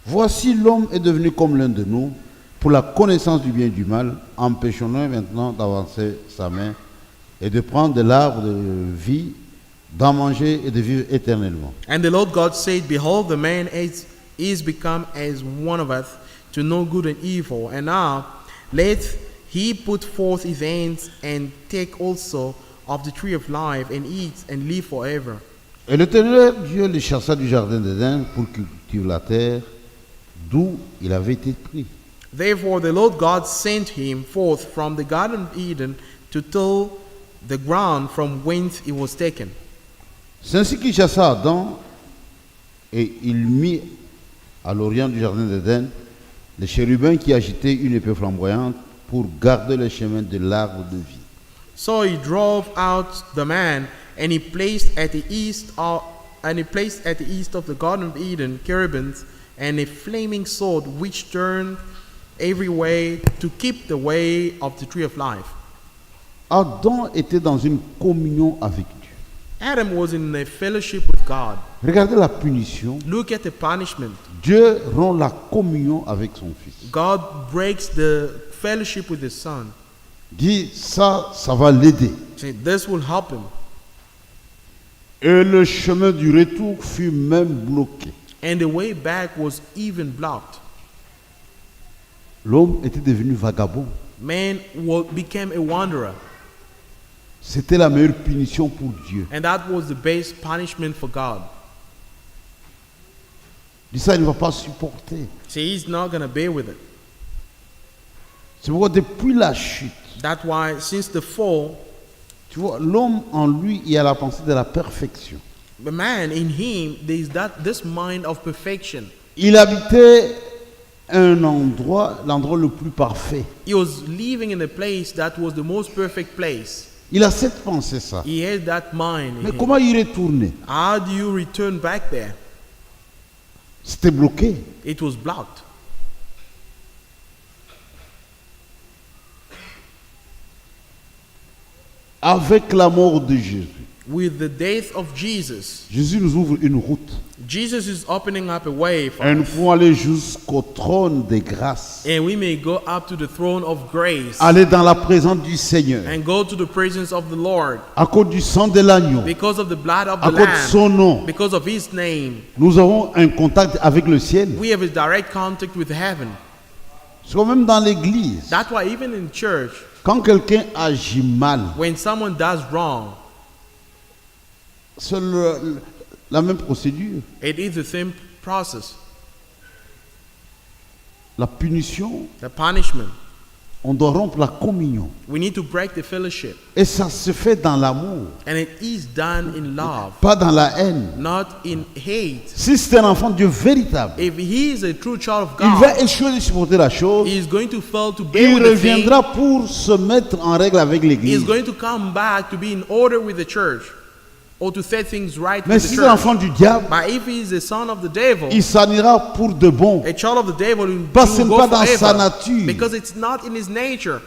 voici l'homme est devenu comme l'un de nous, pour la connaissance du bien et du mal, empêchons-le maintenant d'avancer sa main et de prendre de l'arbre de vie, d'en manger et de vivre éternellement. And the Lord God said, behold, the man is become as one of us, to know good and evil. And now let he put forth his hands and take also of the tree of life and eat and live forever. Et l'Éternel Dieu les chassa du jardin d'Éden pour qu'il cultive la terre, d'où il avait été pris. Therefore the Lord God sent him forth from the Garden of Eden to till the ground from whence he was taken. C'est ainsi qu'il chassa Adam et il mit à l'orient du jardin d'Éden les chérubins qui agitaient une épée flamboyante pour garder le chemin de l'arbre de vie. So he drove out the man, and he placed at the east of the Garden of Eden cherubims and a flaming sword which turned every way to keep the way of the tree of life. Adam était dans une communion avec Dieu. Adam was in a fellowship with God. Regardez la punition. Look at the punishment. Dieu rompt la communion avec son fils. God breaks the fellowship with his son. Dit ça va l'aider. Say, this will help him. Et le chemin du retour fut même bloqué. And the way back was even blocked. L'homme était devenu vagabond. Man became a wanderer. C'était la meilleure punition pour Dieu. And that was the best punishment for God. Dit ça, il ne va pas supporter. See, he's not going to bear with it. C'est pourquoi depuis la chute, That's why since the fall, tu vois, l'homme en lui, il a la pensée de la perfection. the man in him, there is this mind of perfection. Il habitait un endroit, l'endroit le plus parfait. He was living in a place that was the most perfect place. Il a cette pensée, ça. He had that mind in Mais him. comment y retourner? How do you return back there? C'était bloqué. It was blocked. Avec la mort de Jésus, With the death of Jesus, Jésus nous ouvre une route. Jesus is opening up a way for Et nous us. pouvons aller jusqu'au trône des grâces. And we may go up to the throne of grace Aller dans la présence du Seigneur. and go to the presence of the Lord À cause du sang de l'agneau, because of the blood of à the cause de son Lamb, nom, because of His name. nous avons un contact avec le ciel. We have a direct contact with heaven. C'est même dans l'église. That's why even in church, Quand quelqu'un agit mal, When someone does wrong, c'est la même procédure. it is the same process. La punition, The punishment. on doit rompre la communion. We need to break the fellowship. Et ça se fait dans l'amour, And it is done in love, pas dans la haine. not in hate. Si c'est un enfant de Dieu véritable, If he is a true child of il God, va échouer de supporter la chose. he is going to fail to bear Il with the thing. reviendra pour se mettre en règle avec He is l'église. going to come back to be in order with the church, or to set things right Mais with si the c'est un church. enfant du diable, But if he is a son of the devil, il s'en ira pour de bon. a child of the devil will Parce que ce n'est go pas dans sa forever, nature. because it's not in his nature.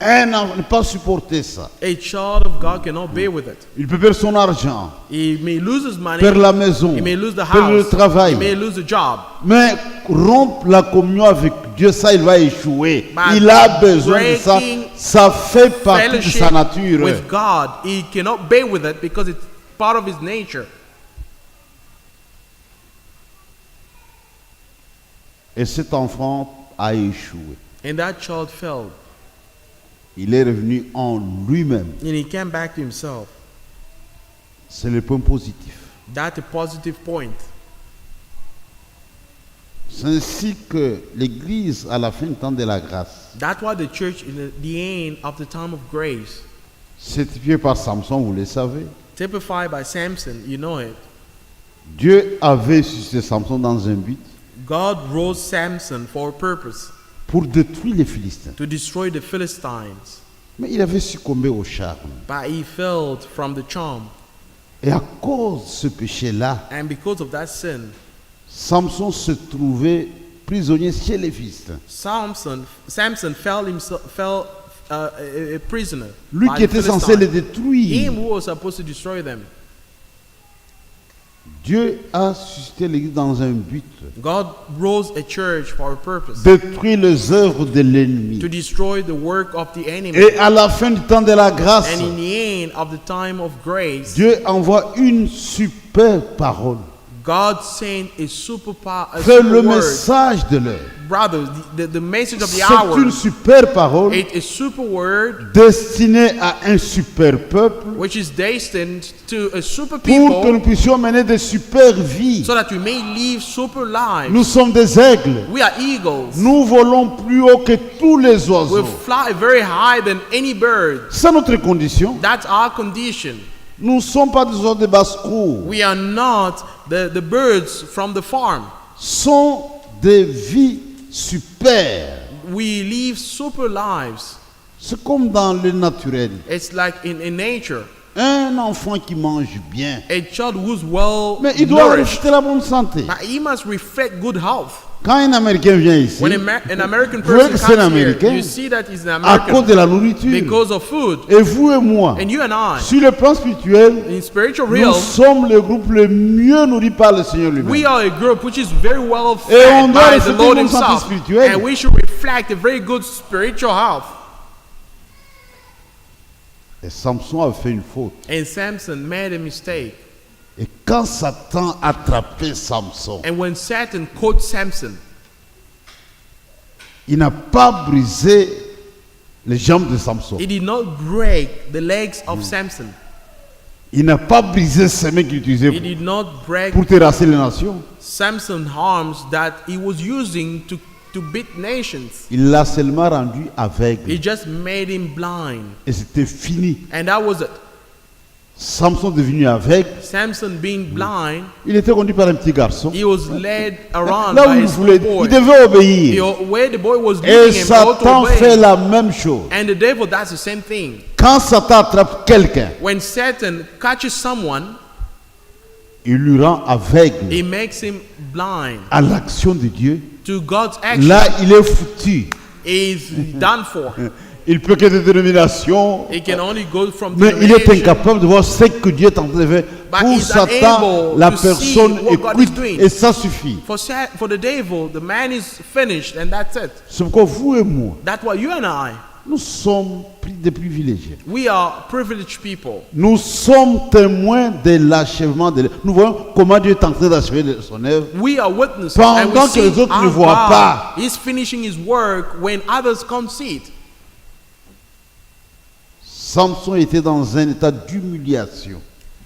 Un enfant ne peut pas supporter ça. A child of God cannot bear with it. Il peut perdre son argent, He may lose his money, perdre la maison, he may lose the perdre le house, travail. he may lose the job. Mais rompre la communion avec Dieu, ça, il va échouer. But Il a besoin de ça. breaking Ça fait partie de Fellowship sa nature. with God, he cannot bear with it because it's part of his nature. Et cet enfant a échoué. And that child failed, Il est revenu en lui-même. and he came back to himself. C'est le point positif. That's a positive point. C'est ainsi que l'Église, à la fin du temps de la grâce, That's why the church, in the end of the time of grace, certifiée par Samson, vous le savez, typified by Samson, you know it. Dieu avait suscité Samson dans un but God rose Samson for a purpose, pour détruire les Philistins. to destroy the Philistines. Mais il avait succombé au charme. But he failed from the charm. Et à cause de ce péché-là, And because of that sin, Samson se trouvait prisonnier chez les Philistins. Samson fell a prisoner. Lui by qui the était censé les Philistines. détruire. Him who was supposed to destroy them. Dieu a suscité l'Église dans un but. God rose a church for a purpose, Détruire les œuvres de l'ennemi. to destroy the work of the enemy. Et à la fin du temps de la grâce, And in the end of the time of grace, Dieu envoie une super parole. God sent a super C'est le word. message de l'heure. Brothers, the message of the C'est hour, une super parole it's a super word destinée à un super peuple which is destined to a super pour que nous people, puissions mener des super vies. so that we may live super lives. Nous sommes des aigles. We are eagles. Nous volons plus haut que tous les We oiseaux. fly very high than any bird. C'est notre condition. That's our condition. Nous ne sommes pas des oiseaux de basse-cour. We are not the birds from the farm. Sont des vies super. We live super lives. C'est comme dans le naturel. It's like in nature. Un enfant qui mange bien, A child who's well mais il doit nourished, refléter la bonne santé. but he must reflect good health. Quand un Américain vient ici, When an American Vous voyez person que c'est un comes here, Américain you see that he's an à cause American de la nourriture. because of food. Et vous et moi, And you and I, sur le plan spirituel, in spiritual nous realm, sommes le groupe le mieux nourri par le Seigneur we lui-même. are a group which is very well Et on fed doit by the refléter Lord une santé himself. spirituelle. And we should reflect a very good spiritual health. Et Samson a fait une faute. And Samson made a mistake. Et quand Satan a attrapé Samson, And when Satan caught Samson, il n'a pas brisé les jambes de Samson. he did not break the legs of Samson. Il n'a pas brisé ses mains qu'il utilisait He did not break pour terrasser les nations. Samson's arms that he was using to beat nations. Il l'a seulement rendu He aveugle. just made him blind. Et c'était fini. And that was it. Samson devenu aveugle, Samson being blind, il était conduit par un petit garçon. he was led around Là by où a il small voulait, boy. il devait obéir. Where the boy was Et leading him, he ought to Satan fait obey. la même chose. And the devil does the same thing. Quand Satan attrape quelqu'un, When Satan catches someone, il lui rend aveugle he makes him blind à l'action de Dieu. to God's action. Là, il est foutu. He's done for. Il peut que des dénominations, He can only go from mais il est denomination. incapable de voir ce que Dieu est en train de faire. But Pour he's Satan, unable la to see personne what God is écoute doing. et ça suffit. For the devil, the man is finished and that's it. C'est pourquoi vous et moi, That's why you and I, Nous sommes des privilégiés. We are privileged people. Nous sommes témoins de l'achèvement de l'œuvre. Nous voyons comment Dieu est en train d'achever son œuvre. We are witnesses. Pendant And we que les see autres ne how voient pas. God is finishing his work when others can't see it. Samson était dans un état d'humiliation.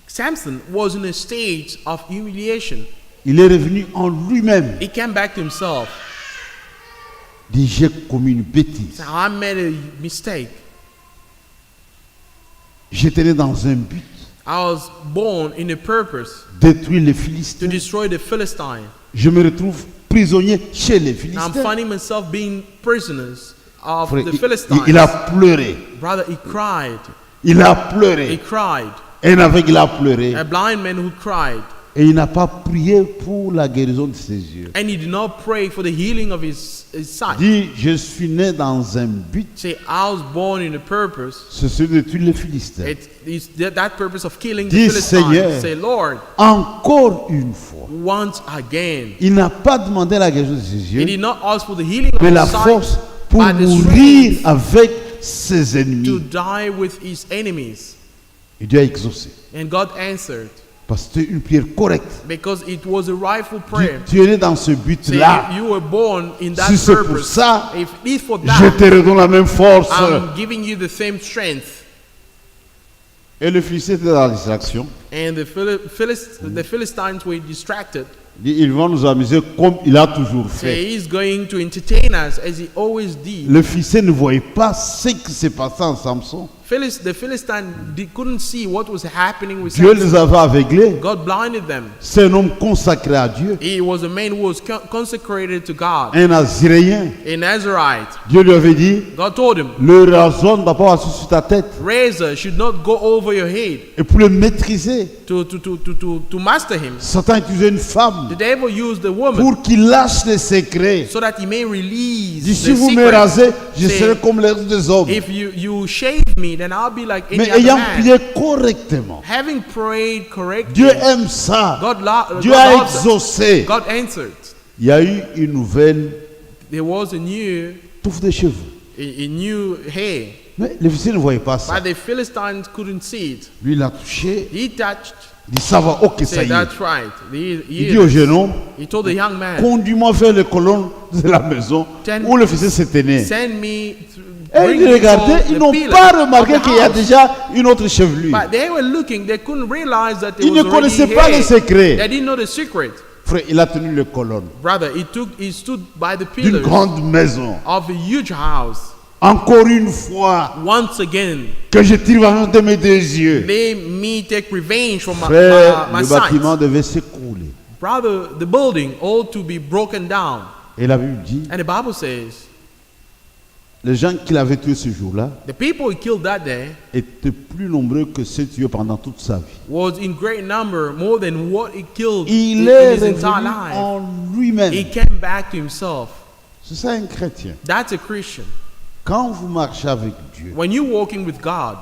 Samson was in a state of humiliation. Il est revenu en lui-même. He came back to himself. Il dit, j'ai commis une bêtise. So I made a mistake. J'étais né dans un but, I was born in a purpose détruire les to Philistins. destroy the Philistines. Je me retrouve prisonnier chez les I'm Philistins. finding myself being prisoners of Frère, the Philistines. il a pleuré. Brother, he cried. Il a He pleuré. cried. Un aveugle a pleuré. A blind man who cried. Et il n'a pas prié pour la guérison de ses yeux. And he did not pray for the healing of his sight. Il dit, je suis né dans un but, Say, I was born in a purpose. c'est celui de tuer les Philistins. It is that purpose of killing the Dis, Philistines. Seigneur, Say, Lord, Encore une fois. once again. Il n'a pas demandé la guérison de ses He yeux, did not ask for the healing of mais la his sight, force pour but the mourir strength avec ses to ennemis. die with his enemies. Et Dieu a exaucé. And God answered Parce que c'était une prière correcte. because it was a rightful Tu, prayer. tu es né dans ce Say, but-là. you were born in that Si c'est pour purpose. ça, If it is for je that, te redonne la même force. I'm giving you the same strength. Et le Philistin était dans la distraction. And the Philistines were distracted. Il dit, ils vont nous amuser comme il a toujours So fait. he's going to entertain us as he always did. Le Philistin ne voyait pas ce qui s'est passé en Samson. The Philistines couldn't see what was happening with Dieu Samson. les avait aveuglés. God blinded them. C'est un homme consacré à Dieu. He was a man who was consecrated to God. Un Naziréen. A Nazarite. Dieu lui avait dit, God told him, le rasoir ne doit pas passer sur ta tête. razor should not go over your head. Et pour le maîtriser, To master him. Satan utilisait une femme The devil used the woman pour qu'il lâche les secrets. so that he may release Il dit, si the vous me secret. rasez, je Say, serai comme les autres des hommes. If you shave me, then I'll be like any Mais other ayant man. prié correctement, Having prayed correctly, Dieu aime ça. Dieu God a loves it. exaucé. God answered. Il y a eu une nouvelle There was a new touffe de cheveux. hair, Mais les Philistins ne voyaient pas ça. but the Philistines couldn't see it. Lui, il a touché. He touched. Il dit, ça va, ok, ça Said, y est. that's right. Il dit au jeune homme, He told the young man, conduis-moi vers les colonnes de la maison où le Philistin s'était né. send me. Et bring ils me regardaient, to ils the n'ont pillar pas of remarqué the qu'il y a house. déjà une autre chevelure. But they were looking. They couldn't realize that there Ils ne was already connaissaient pas hair. les secrets. They didn't know the secret. Frère, il a tenu les colonnes Brother, he stood by the d'une pillars grande maison. of a huge house. Encore une fois, Once again, que je tire vengeance de mes deux yeux. let me take revenge for Frère, my le sight. bâtiment devait s'écrouler. Brother, the building ought to be broken down. Et la Bible dit, And the Bible says, les gens qu'il avait tués ce jour-là the people he killed that day étaient plus nombreux que ceux tués pendant toute sa vie. was in great number, more than what he killed Il in est his entire revenu life. en lui-même. He came back to himself. C'est ça un chrétien. That's a Christian. Quand vous marchez avec Dieu, When you're walking with God,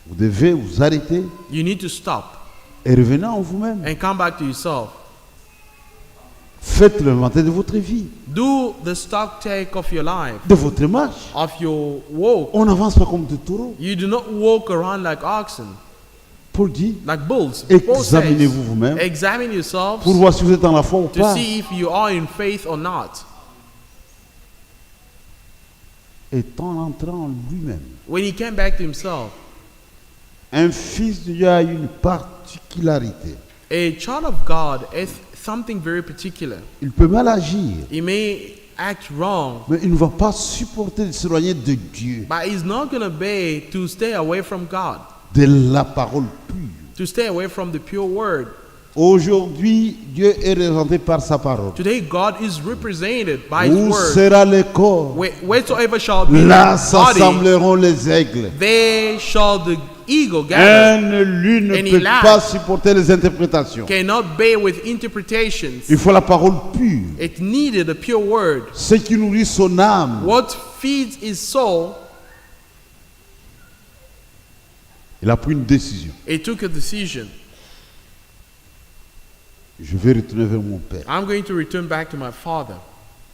vous devez vous arrêter you need to stop et revenir en vous-même. and come back to yourself. Faites l'inventaire de votre vie, Do the stock take of your life, de votre marche. of your walk. On n'avance pas comme des taureaux. You do not walk around like oxen, Paul dit, like bulls. Paul says, examinez-vous vous-même examine yourselves pour voir si vous êtes dans la foi ou to pas. see if you are in faith or not. Et en entrant en lui-même, When he came back to himself, un fils de Dieu a une particularité. a child of God is something very particular. Il peut mal agir, He may act wrong, mais il ne va pas supporter de s'éloigner de Dieu, but he's not going to be to stay away from God, de la parole pure. to stay away from the pure word. Aujourd'hui, Dieu est représenté par sa parole. Today, God is represented by His Où word. sera le corps? Wheresoever shall be Là the body, s'assembleront les aigles. there shall the eagle gather. Un élu ne And he peut laughed. pas supporter les interprétations. Cannot bear with interpretations. Il faut la parole pure. It needed a pure word. Ce qui nourrit son âme. What feeds his soul, Il a pris une décision. he took a decision. Je vais retourner vers mon Père. I'm going to return back to my father.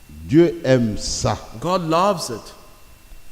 Dieu aime ça. God loves it.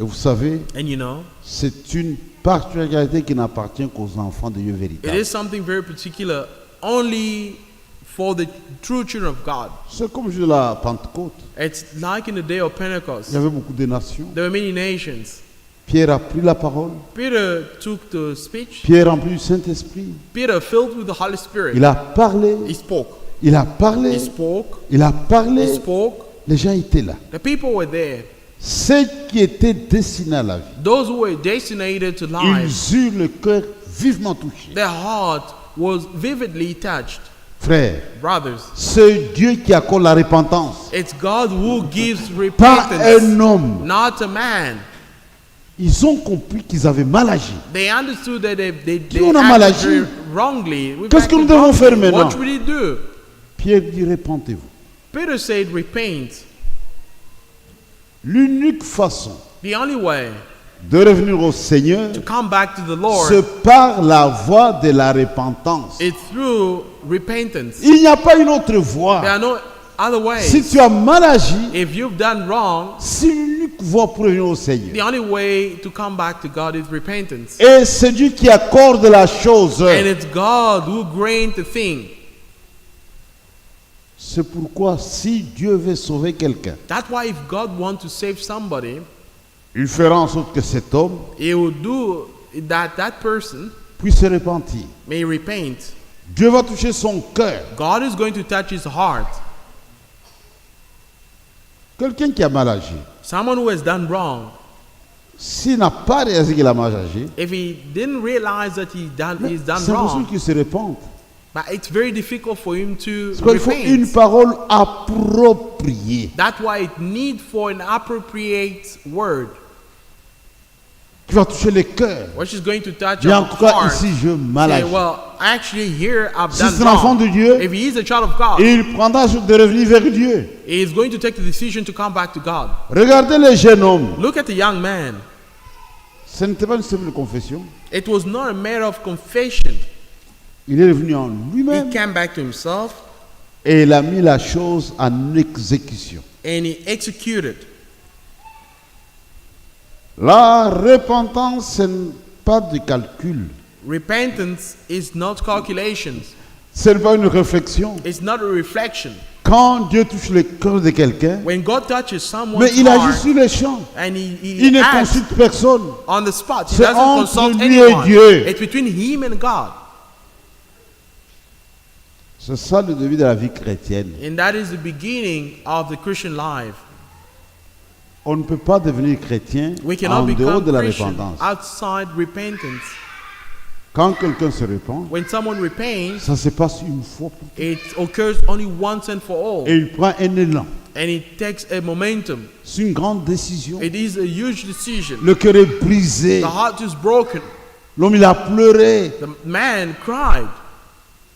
Et vous savez, And you know, c'est une particularité qui n'appartient qu'aux enfants de Dieu it véritables. is something very particular only for the true children of God. C'est comme le jour de la Pentecôte. It's like in the day of Il y Pentecost. avait beaucoup de nations. There were many nations. Pierre a pris la parole. Peter took the speech. Pierre rempli du Saint-Esprit. Peter, filled with the Holy Spirit, Il a parlé. he spoke. Il a parlé. He spoke. Il a He parlé. spoke. Les gens étaient là. The people were there. Ceux qui étaient destinés à la vie, Those who were designated to life, ils eurent le cœur vivement touché. their heart was vividly touched. Frères, Brothers, c'est Dieu qui accorde la repentance. it's God who gives Pas repentance, un homme. not a man. Ils ont compris qu'ils avaient mal agi. They understood that they on a mal acted agi? very wrongly. We've Qu'est-ce que acted nous devons faire wrongly. maintenant? What should we do? Pierre dit, repentez-vous. Peter said, repent. L'unique façon The only way de revenir au Seigneur, to come back to the Lord c'est par la voie de la repentance. is through repentance. Il n'y a pas une autre There voie. are no other ways. Si tu as mal agi, If you've done wrong, c'est l'unique voie pour revenir au Seigneur. the only way to come back to God is repentance. Et c'est Dieu qui accorde la chose. And it's God who grants the thing. C'est pourquoi si Dieu veut sauver quelqu'un, That's why if God wants to save somebody, il fera en sorte que cet homme He will do that person puisse se repentir. may repent. Dieu va toucher son cœur. God is going to touch his heart. Quelqu'un qui a mal agi, Someone who has done wrong, s'il n'a pas réalisé qu'il a mal agi, if he didn't realize that he's done c'est impossible wrong, qu'il se repente. but it's very difficult for him to Parce qu'il faut une repent. parole appropriée That's why it needs for an appropriate word, qui va toucher les cœurs. which is going to touch Et en our tout cas, heart. ici, je mal Say, agi. well, actually, here I've Si done c'est un enfant de wrong. Dieu, If he is a child of God, il prendra de revenir vers Dieu. he is going to take the decision to come back to God. Regardez les jeunes hommes. Look at the young man. Ce n'était pas une simple confession. It was not a matter of confession. Il est revenu en He lui-même came back to himself et il a mis la chose en exécution. and he executed. La repentance, ce n'est pas de calcul. Repentance is not calculations. Ce n'est pas une réflexion. It's not a reflection. Quand Dieu touche le cœur de quelqu'un, When God touches someone's mais il agit heart sur les champs. and Il ne acts consulte personne. on the spot, he C'est doesn't entre consult lui et anyone. Dieu. It's between him and God. C'est ça le début de la vie chrétienne. And that is the beginning of the Christian life. On ne peut pas devenir chrétien We en cannot dehors become de la Christian repentance. outside repentance. Quand quelqu'un se repent, When someone repents, ça se passe une fois pour toutes. it occurs only once and for all. Et il prend un élan. And it takes a momentum. C'est une grande décision. It is a huge decision. Le cœur est brisé. The heart is broken. L'homme, il a pleuré. The man cried.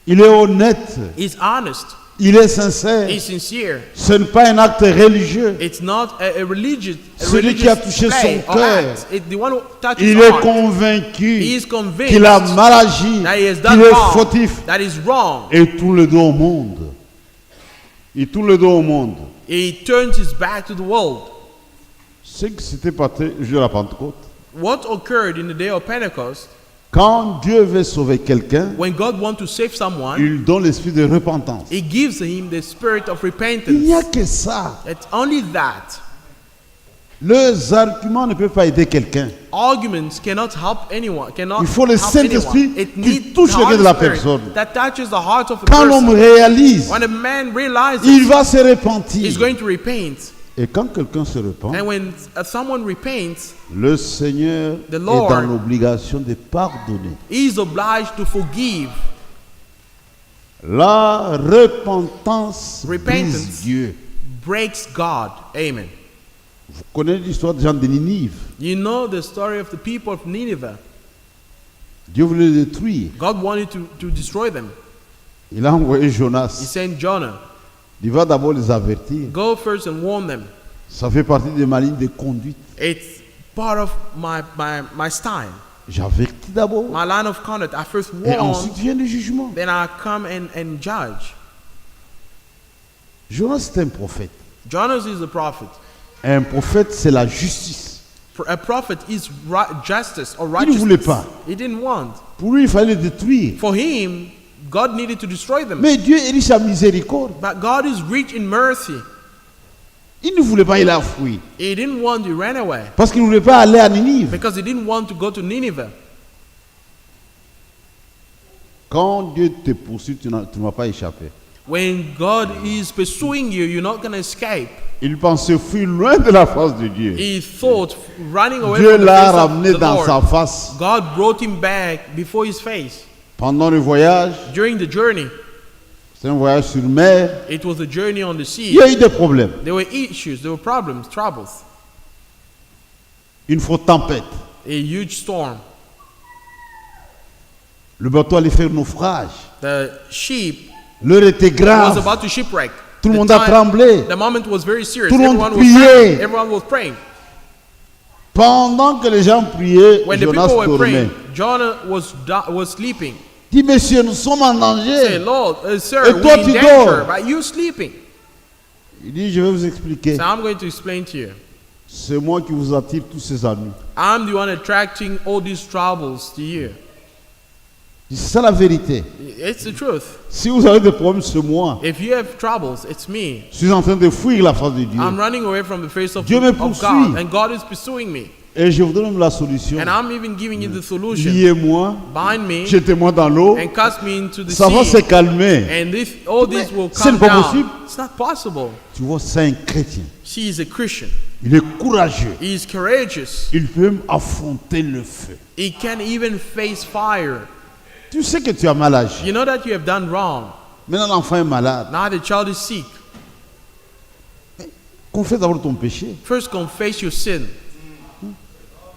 Il est honnête. He's honest. Il est sincère. He's sincere. Ce n'est pas un acte religieux. It's not a religious. Celui qui a touché play son or cœur, act. The one who touches Il his est heart, convaincu he is convinced qu'il a mal agi, that he has qu'il done est wrong. fautif. That is wrong. Et tout le dos au monde. Il tourne le dos au monde. He turns his back to the world. Ce qui s'était passé le jour de la Pentecôte. What occurred in the day of Pentecost, Quand Dieu veut sauver quelqu'un, when God wants to save someone, il donne l'esprit de repentance. He gives him the spirit of Il n'y a repentance. que ça. It's only that. Les arguments ne peuvent pas aider quelqu'un. Arguments cannot help anyone. Cannot Il faut le help Saint-Esprit anyone. It qui needs touche the le cœur de Holy la Spirit personne. that touches the heart of a Quand l'homme person. réalise, When a man realizes, il va se repentir. he's going to repent. Et quand quelqu'un se repent, And when someone repents, le Seigneur The est Lord dans l'obligation de pardonner. he is obliged to forgive. La repentance Repentance. brise Dieu. Breaks God. Amen. Vous connaissez l'histoire des gens de Ninive. You know the story of the people of Nineveh. Dieu voulait les détruire. God wanted to destroy them. Il a envoyé He Jonas. sent Jonah. Il va d'abord les avertir. Go first and warn them. Ça fait partie de ma ligne de conduite. It's part of my style. J'avertis d'abord. My line of conduct. I first Et warn, ensuite vient le jugement. then I come and judge. Jonas est un prophète. Jonas is a prophet. Un prophète, c'est la justice. A prophet is justice or Il ne voulait righteousness. pas. He didn't want. Pour lui, il fallait les détruire. For him, God needed to destroy them. Mais Dieu est riche en miséricorde. But God is rich in mercy. Il ne voulait pas, il a fui. He didn't want to run away Parce qu'il ne voulait pas aller à Ninive. because he didn't want to go to Nineveh. Quand Dieu te poursuit, tu ne vas pas échapper. When God is pursuing you, you're not going to escape. Il pensait fuir loin de la face de Dieu. He thought running away Dieu from the l'a face ramené of the dans Lord. sa face. God brought him back before his face. Pendant le voyage, During the journey, c'est un voyage sur mer, it was a journey on the il sea. y a eu des problèmes. There were issues, there were problems, troubles. Une forte tempête. A huge storm. Le bateau allait faire naufrage. The ship L'heure était was grave. about to shipwreck. Tout le The monde a time- tremblé. The moment was very serious. Tout le monde Everyone was priait. praying. Everyone was praying. Pendant que les gens priaient, When the Jonas people were dormait. praying, Jonah was sleeping. Dit, monsieur, nous sommes en Say, danger. Lord, sir, Et we're toi, in tu danger, dors. but you sleeping. Il dit, je vais vous expliquer. So I'm going to explain to you. C'est moi qui vous attire tous ces ennuis. I'm the one attracting all these troubles to you. C'est ça la vérité. It's the truth. Si vous avez des problèmes, c'est moi. If you have troubles, it's me. Je suis en train de fuir la face de Dieu. I'm running away from the face of Dieu me God, poursuit. and God is pursuing me. Et je vous donne même la solution. And I'm even giving you the solution. Liez-moi, Bind me jetez-moi dans l'eau, and cast me into the ça va se sea. calmer. And all this will c'est come pas down. possible. It's not possible. Tu vois, c'est un chrétien. She is a Christian. Il est courageux. He is courageous. Il peut même affronter le feu. He can even face fire. Tu sais que tu as mal agi. You know that you have done wrong. Maintenant, l'enfant est malade. Now the child is sick. Confesse d'abord ton péché. First confess your sin.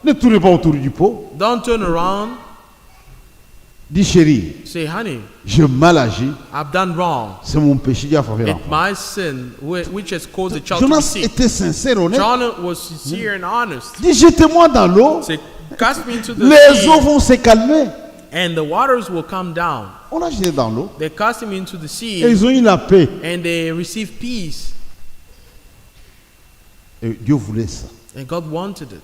Ne tourne pas autour du pot. Don't turn around. Dis chérie, Say, honey, j'ai mal agi. I've done wrong. C'est mon péché qui a frappé It's l'enfant. my sin which has caused the child to be Jonas sick. était sincère, honnête. Jonah was sincere and honest. Dis jetez-moi dans l'eau. Say, cast me into the Les eaux sea, vont se calmer. and the waters will come down. On l'a jeté dans l'eau. They cast him into the Et sea, ils ont eu la paix. and they received peace. Et Dieu voulait ça. And God wanted it.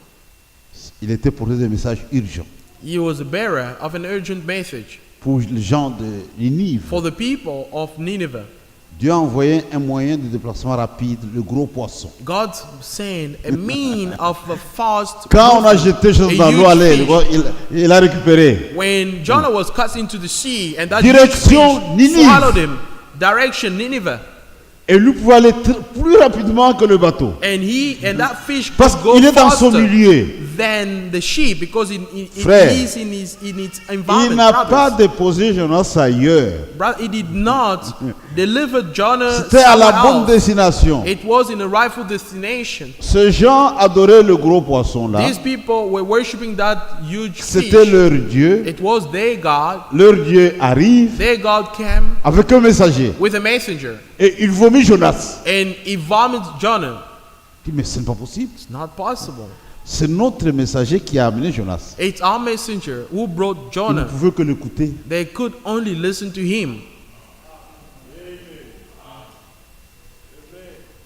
Il était pour des messages urgents. He was a bearer of an urgent message Pour les gens de Ninive, for the people of Nineveh. Dieu a envoyé un moyen de déplacement rapide, le gros poisson. God sent a mean of a fast Quand on a movement, jeté chose a dans l'eau, huge allez, fish. il a récupéré. When Jonah was cast into the sea and that Direction huge fish Ninive. swallowed him, direction Nineveh, Et lui pouvait aller plus rapidement que le bateau. and that fish Parce could go qu'il est dans son faster milieu. than the sheep because it Frère, is in its Il environment. n'a brothers. pas déposé Jonas ailleurs. He did not deliver Jonah C'était à la somewhere bonne else. destination. It was in a rightful destination. Ces gens adoraient le gros poisson là. These people were worshiping that huge C'était fish. leur Dieu. It was their God. Leur Dieu arrive Their God came avec un messager. with a messenger, Et il vomit Jonas. and he vomits Jonah. Il dit, mais ce n'est pas possible. It's not possible. C'est notre messager qui a amené Jonas. It's our messenger who brought Ils ne Jonah. pouvaient que l'écouter. They could only listen to him.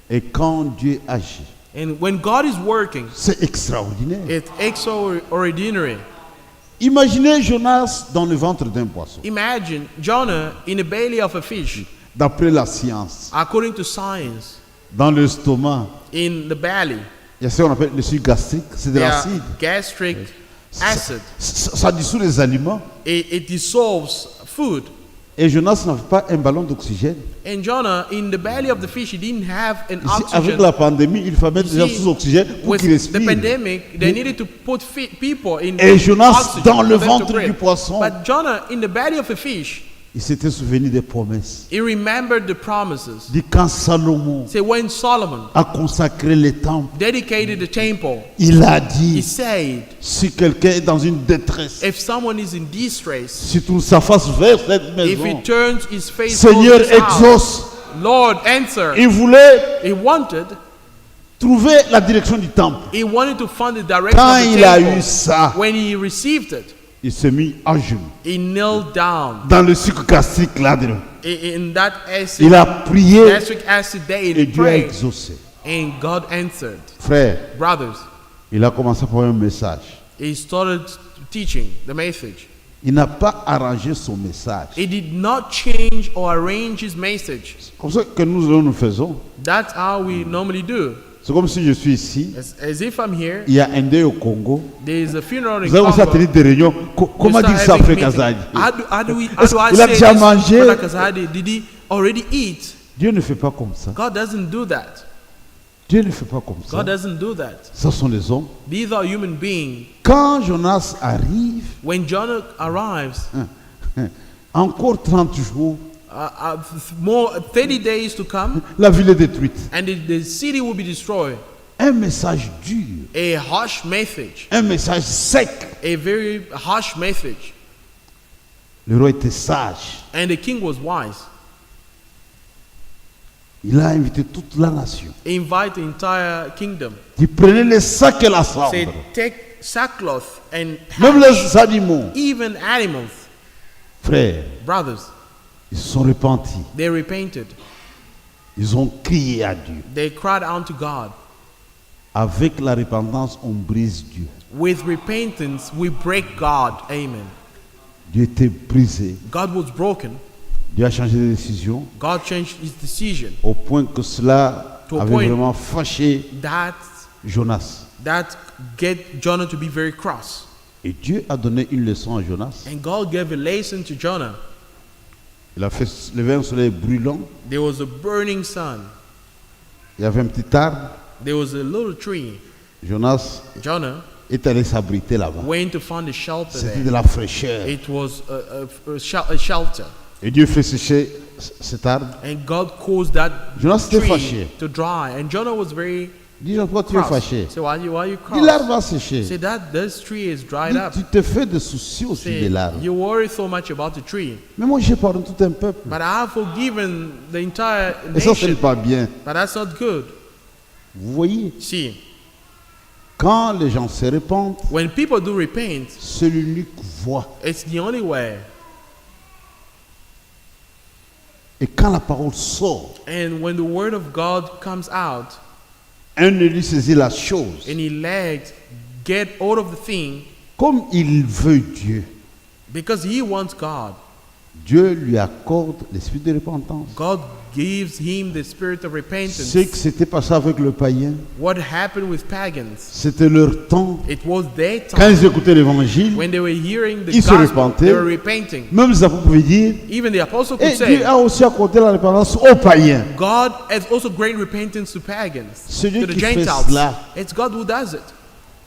Et quand Dieu agit, And when God is working, c'est extraordinaire. it's extraordinary. Imaginez Jonas dans le ventre d'un poisson. Imagine Jonah in the belly of a fish, D'après la science, according to science, dans l'estomac, in the belly. il y a ce qu'on appelle le sucre gastrique, c'est de There are l'acide. gastric acid. Ça dissout les aliments. It dissolves food. Et Jonas n'avait pas un ballon d'oxygène. And Jonah, in the belly of the fish, he didn't have an Ici, avec oxygen. la pandémie, il fallait mettre les gens See, sous oxygène pour With qu'ils the respirent. pandemic, they needed to put people in Et Jonas oxygen dans for le them to ventre breathe. du poisson. But Jonah, in the belly of a fish, Il s'était souvenu des promesses. he remembered the promises. Dit quand Salomon Say when Solomon a consacré les temples, dedicated the temple, il a he dit, said, si quelqu'un est dans une détresse, if someone is in distress, si tourne sa face vers cette if he maison, turns his face Seigneur towards his house, exauce. Lord answer. Il voulait He wanted trouver la direction du temple. to find the direction Quand of the il a temple. eu ça, When he received it, il s'est mis à genoux. he knelt down Dans le sucre gastrique là-dedans. in that acid, Il a prié gastric acid day, et and Dieu a prayed, exaucé. And God answered. Frère, Brothers, il a commencé par un message. he started teaching the message. Il n'a pas arrangé son message. He did not change or arrange his message. C'est comme ça que nous faisons. That's how we normally do. C'est comme si je suis ici, As if I'm here, il y a un deuil au Congo. there is a funeral in Vous avez commencé à Congo. tenir des réunions. Comment You dire start ça, having frère meeting. Kazadi? How do I Il a say déjà this, mangé. Brother Kazadi? Did he already eat? Dieu ne fait pas comme ça. God doesn't do that. Dieu ne fait pas comme ça. God doesn't do that. Ce sont les hommes. These are human beings. Quand Jonas arrive, When Jonah arrives, encore 30 jours, more 30 days to come, la ville est détruite. and the city will be destroyed. Un message dur, A harsh message, un message sec. a very harsh message. Le roi était sage. And the king was wise. Il a invité toute la nation. He invited the entire kingdom. Il prenait les sacs et la Say, cendre. take sackcloth and Même les animaux. even animals. Frères, Brothers, ils se sont repentis. they repented. Ils ont crié à Dieu. They cried unto God. Avec la repentance, on brise Dieu. With repentance, we break God. Amen. Dieu était brisé. God was broken. Dieu a changé de décision God changed his decision. au point que cela To a avait point. vraiment fâché That get Jonah to be very cross. Et Dieu a donné une leçon à Jonas. And God gave a lesson to Jonah. Il a fait lever un soleil brûlant. There was a burning sun. Il y avait un petit arbre. There was a little tree. Jonas Jonah est allé s'abriter là-bas. went to find a shelter C'était there. de la fraîcheur. It was a shelter. Et Dieu fait sécher cet arbre. And God caused that Jonas était tree fâché. to dry. And Jonah was very Dis, pourquoi tu es cross. fâché? So why are you Dis, cross? l'arbre va sécher. Say that this tree is dried Dis, up. tu te fais des soucis aussi Say, de l'arbre. you worry so much about the tree. Mais moi, j'ai pardonné tout un peuple. But I have forgiven the entire Et ça, ce n'est nation. pas bien. But that's not good. Vous voyez, See, quand les gens se répandent, when people do repent, c'est l'unique voie. it's the only way. Et quand la parole sort, And when the word of God comes out, un élu saisit la chose. and elect get out of the thing, Comme il veut Dieu, because he wants God. Dieu lui accorde l'esprit de repentance. God gives him the spirit of repentance. Ce qui s'était passé avec le païen, What happened with pagans? c'était leur temps. It was their Quand time ils écoutaient l'évangile, when they were hearing the Ils se gospel. repentaient. They were repenting. même les apôtres pouvaient dire, Even the apostle could et say, Dieu a aussi accordé la repentance aux païens. God has also great repentance to pagans, Celui to the qui fait Gentiles. cela. It's God who does it.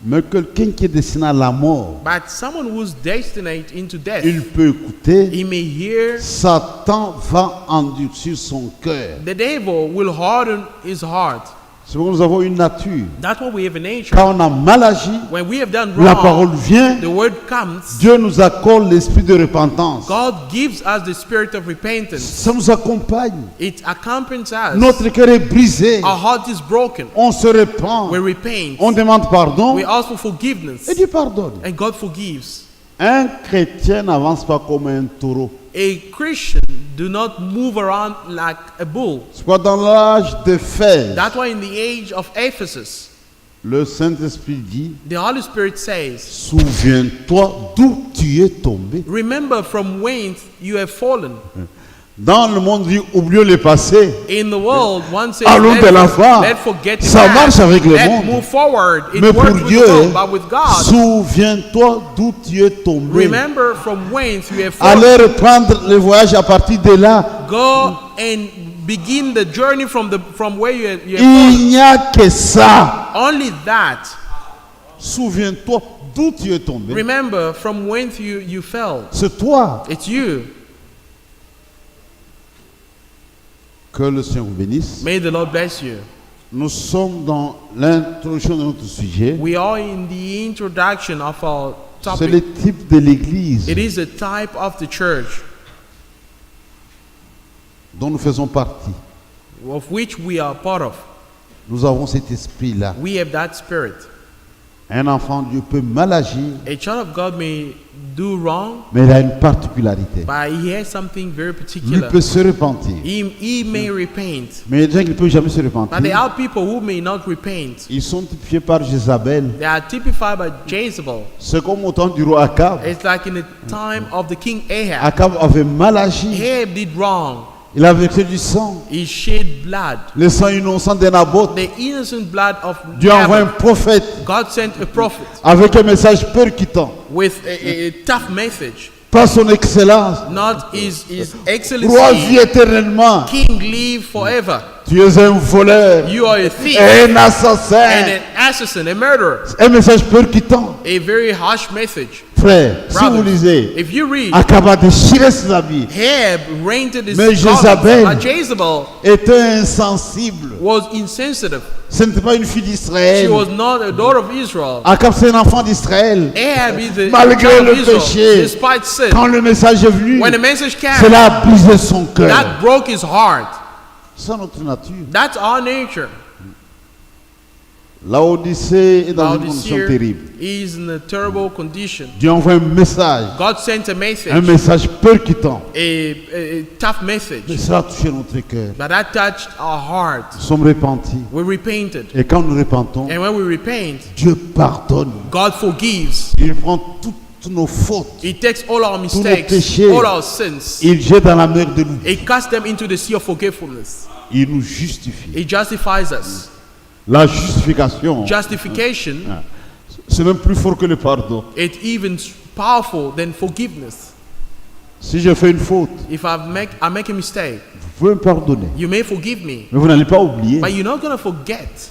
Mais quelqu'un qui est destiné à la mort, But someone who's destined into death, il peut écouter, he may hear. Satan va endurcir son cœur. The devil will harden his heart. C'est pourquoi nous avons une nature. That's what we have in nature. Quand on a mal agi, When we have done la parole wrong, vient, the word comes. Dieu nous accorde l'esprit de repentance. God gives us the spirit of repentance. Ça nous accompagne. It accompanies us. Notre cœur est brisé. Our heart is broken. On se répand. We repent. On demande pardon. We ask for forgiveness. Et Dieu pardonne. And God forgives. Un chrétien n'avance pas comme un taureau. A Christian do not move around like a bull. C'est quoi dans l'âge de fer, That's why in the age of Ephesus, le Saint-Esprit dit, the Holy Spirit says, souviens-toi d'où tu es tombé. remember from whence you have fallen. Dans le monde, dit, oublions le passé. In the world, one says, Allons de l'avant. let's forget the Ça past. marche avec le Let's monde. move forward. It Mais works pour with Dieu, the world, but with God, souviens-toi d'où tu es tombé. remember from whence you have fallen. Allez reprendre le voyage à partir de là. Go and begin the journey from where you have Il fallen. n'y a que ça. Only that. Souviens-toi d'où tu es tombé. Remember from whence you fell. C'est toi. It's you. Que le Seigneur vous bénisse. May the Lord bless you. Nous sommes dans l'introduction de notre sujet. We are in the introduction of our C'est le topic. type de l'église It is a type of the church dont nous faisons partie. of which we are part of. Nous avons cet esprit-là. We have that spirit. Un enfant de Dieu peut mal agir, A child of God may do wrong, mais il a une particularité. but he has something very Lui particular. peut se repentir. He may repent, Mais il y a des gens qui ne peuvent jamais se but there repentir. are people who may not repent. Ils sont typifiés par Jézabel. They are typified by Jezebel. C'est comme au temps du roi Akab. It's like in the time of the king Ahab. Akab avait mal agi. Ahab did wrong. Il a versé du sang. He shed blood, Le sang innocent de Naboth. the innocent blood of Dieu envoie un Nabal. prophète God sent a prophet avec un message percutant. with a tough message. Pas son excellence. Not his Roi excellency, vit éternellement. king live forever. Tu es un voleur. You are a thief Un and assassin. an assassin, a murderer. Un message percutant. A very harsh message. Frère, si vous Brothers, lisez, if you read, Akab a déchiré ses habits. Ahab rented his Mais garments, Jézabel but Jezebel était insensible. was insensitive. Ce n'était pas une fille She d'Israël. was not a daughter of Israel. Akab, c'est un enfant d'Israël. Ahab is the Malgré child le of Israel, péché, despite sin. quand le message est venu, When the message came, cela a brisé son cœur. that broke his heart. C'est notre nature. That's our nature. La Odyssée est dans une condition Laodicea terrible. is in a terrible condition. Dieu envoie un message God sent a percutant. message, a tough Mais message, cela a touché notre cœur. but that touched our heart. Nous sommes repentis. We repented. Et quand nous repentons, And when we repent, Dieu pardonne. God forgives. Il prend toutes nos fautes. He takes all our nos mistakes, péchés. all our sins. Il jette dans la mer de l'oubli. He casts them into the sea of forgetfulness. Il nous justifie. He justifies us. La justification, Justification, c'est même plus fort que le pardon. it's even powerful than forgiveness. Si je fais une faute, If I make a mistake, vous pouvez me pardonner. you may forgive me, Mais vous n'allez pas oublier. but you're not going to forget.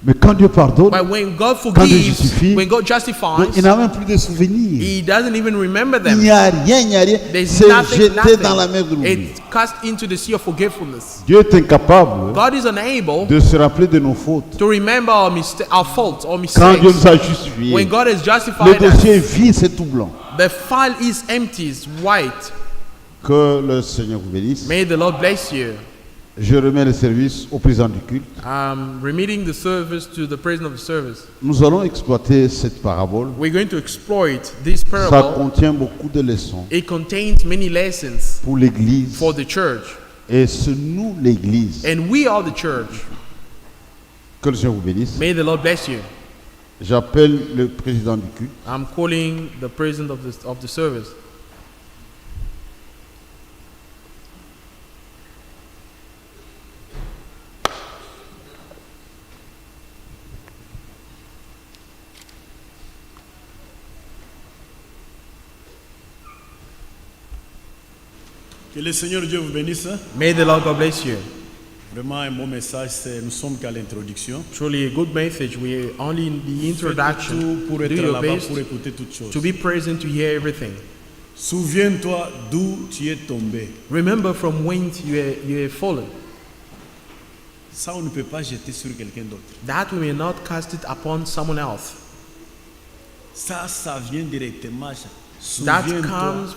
Mais quand Dieu pardonne, But when God Dieu forgives, justifie, when God justifies, il n'a même plus de souvenirs. He doesn't even remember Il n'y them. a rien, il n'y a rien. There's C'est nothing, jeté dans la mer de nothing. l'oubli. It's cast into the sea of forgetfulness. Dieu est incapable God is unable de se rappeler de nos fautes. to remember our faults or Quand Dieu mistakes. nous a justifiés, When God has le justified us, dossier est vide, c'est tout blanc. the file is empty, it's white. Que le Seigneur vous bénisse. May the Lord bless you. Je remets le service au président du culte. I'm remitting the service to the president of the service. Nous allons exploiter cette parabole. We're going to exploit this Ça parable. contient beaucoup de leçons It contains many lessons pour l'Église. for the church. Et c'est nous, l'Église. And we are the church. Que le Seigneur vous bénisse. May the Lord bless you. J'appelle le président du culte. I'm calling the president of the service. Que le Seigneur Dieu vous bénisse. May the Lord God bless you. Vraiment un bon message, nous sommes qu'à l'introduction. Truly a good message. We are only in the Faites introduction. tout pour Do être your là-bas, best pour écouter toutes choses. to be present to hear everything. Souviens-toi d'où tu es tombé. Remember from whence you are fallen, Ça, on ne peut pas jeter sur quelqu'un d'autre. that we may not cast it upon someone else. Ça vient directement. That Souviens-toi comes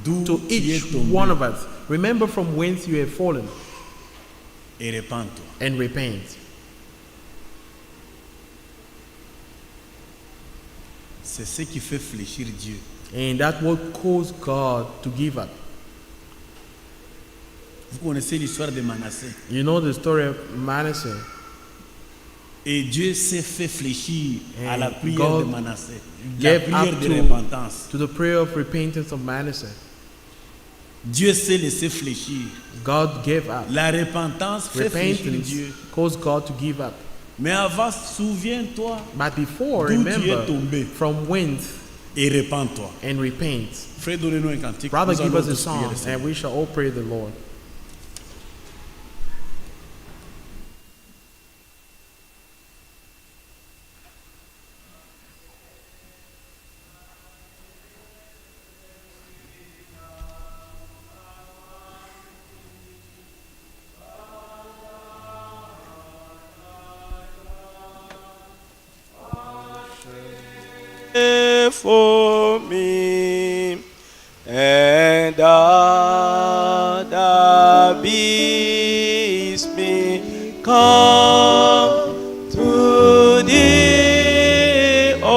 d'où to tu es each tombé one of us. Remember from whence you have fallen et répands-toi. and repent. C'est ce qui fait fléchir Dieu. And that will cause God to give up. Vous connaissez l'histoire de Manassé. You know the story of Manasseh. Et Dieu s'est fait fléchir à la And prière God de Manassé. La gave prière up de repentance. to the prayer of repentance of Manasseh. Dieu s'est laissé fléchir. God gave up. La repentance fait fléchir Repentance Dieu. caused God to give up. Mais avant, souviens-toi But before, d'où tu remember es tombé from whence et repens-toi. and repent. Frère, donnez-nous un cantique. Brother, Nous give allons us a tous prier song le Seigneur. and we shall all pray the Lord. For me, and other beats me come to thee, O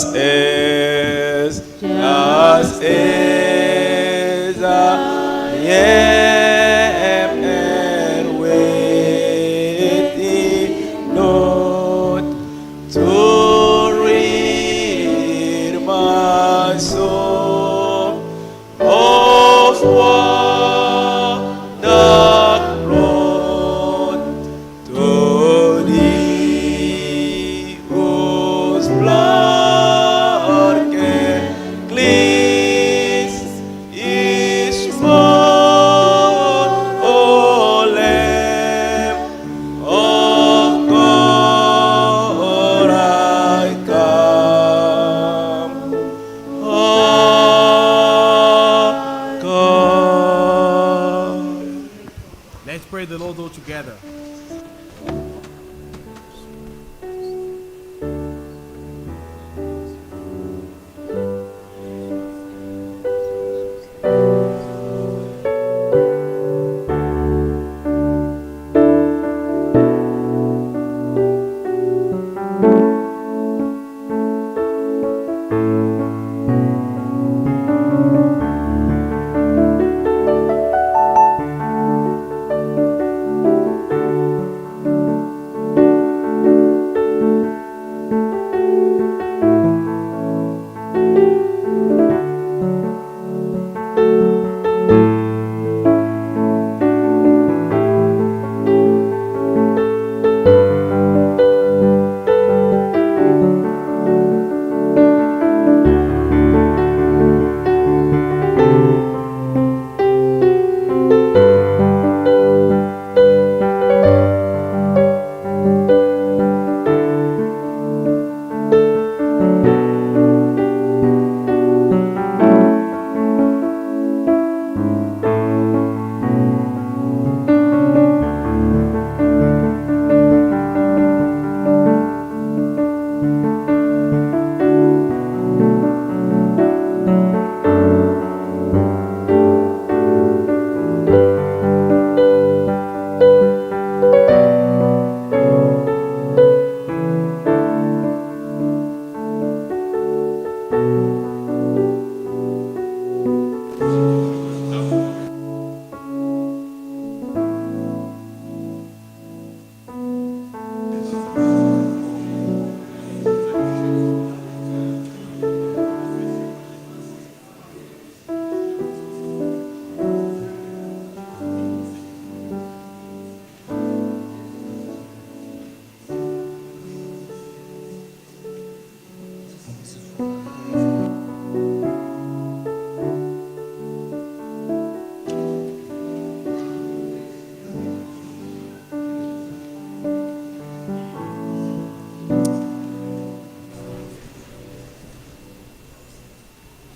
just as I am and waiting not to rid my soul of what that brought to thee, whose blood can cleanse each spot, O Lamb of God, I come. Let's pray the Lord all together.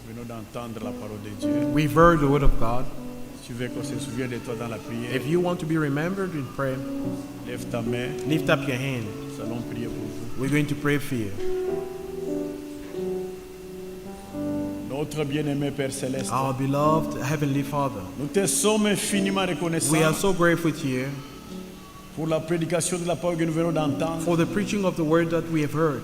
Venons d'entendre la parole de Dieu. We've heard the word of God. Tu veux qu'on se souvienne de toi dans la prière. If you want to be remembered in prayer, Lève ta main. lift up your hand. Nous allons prier pour vous. We're going to pray for you. Notre bien-aimé Père Céleste, Our beloved Heavenly Father, nous te sommes infiniment we are reconnaissants so grateful to you pour la prédication de la parole que nous venons d'entendre. for the preaching of the word that we have heard.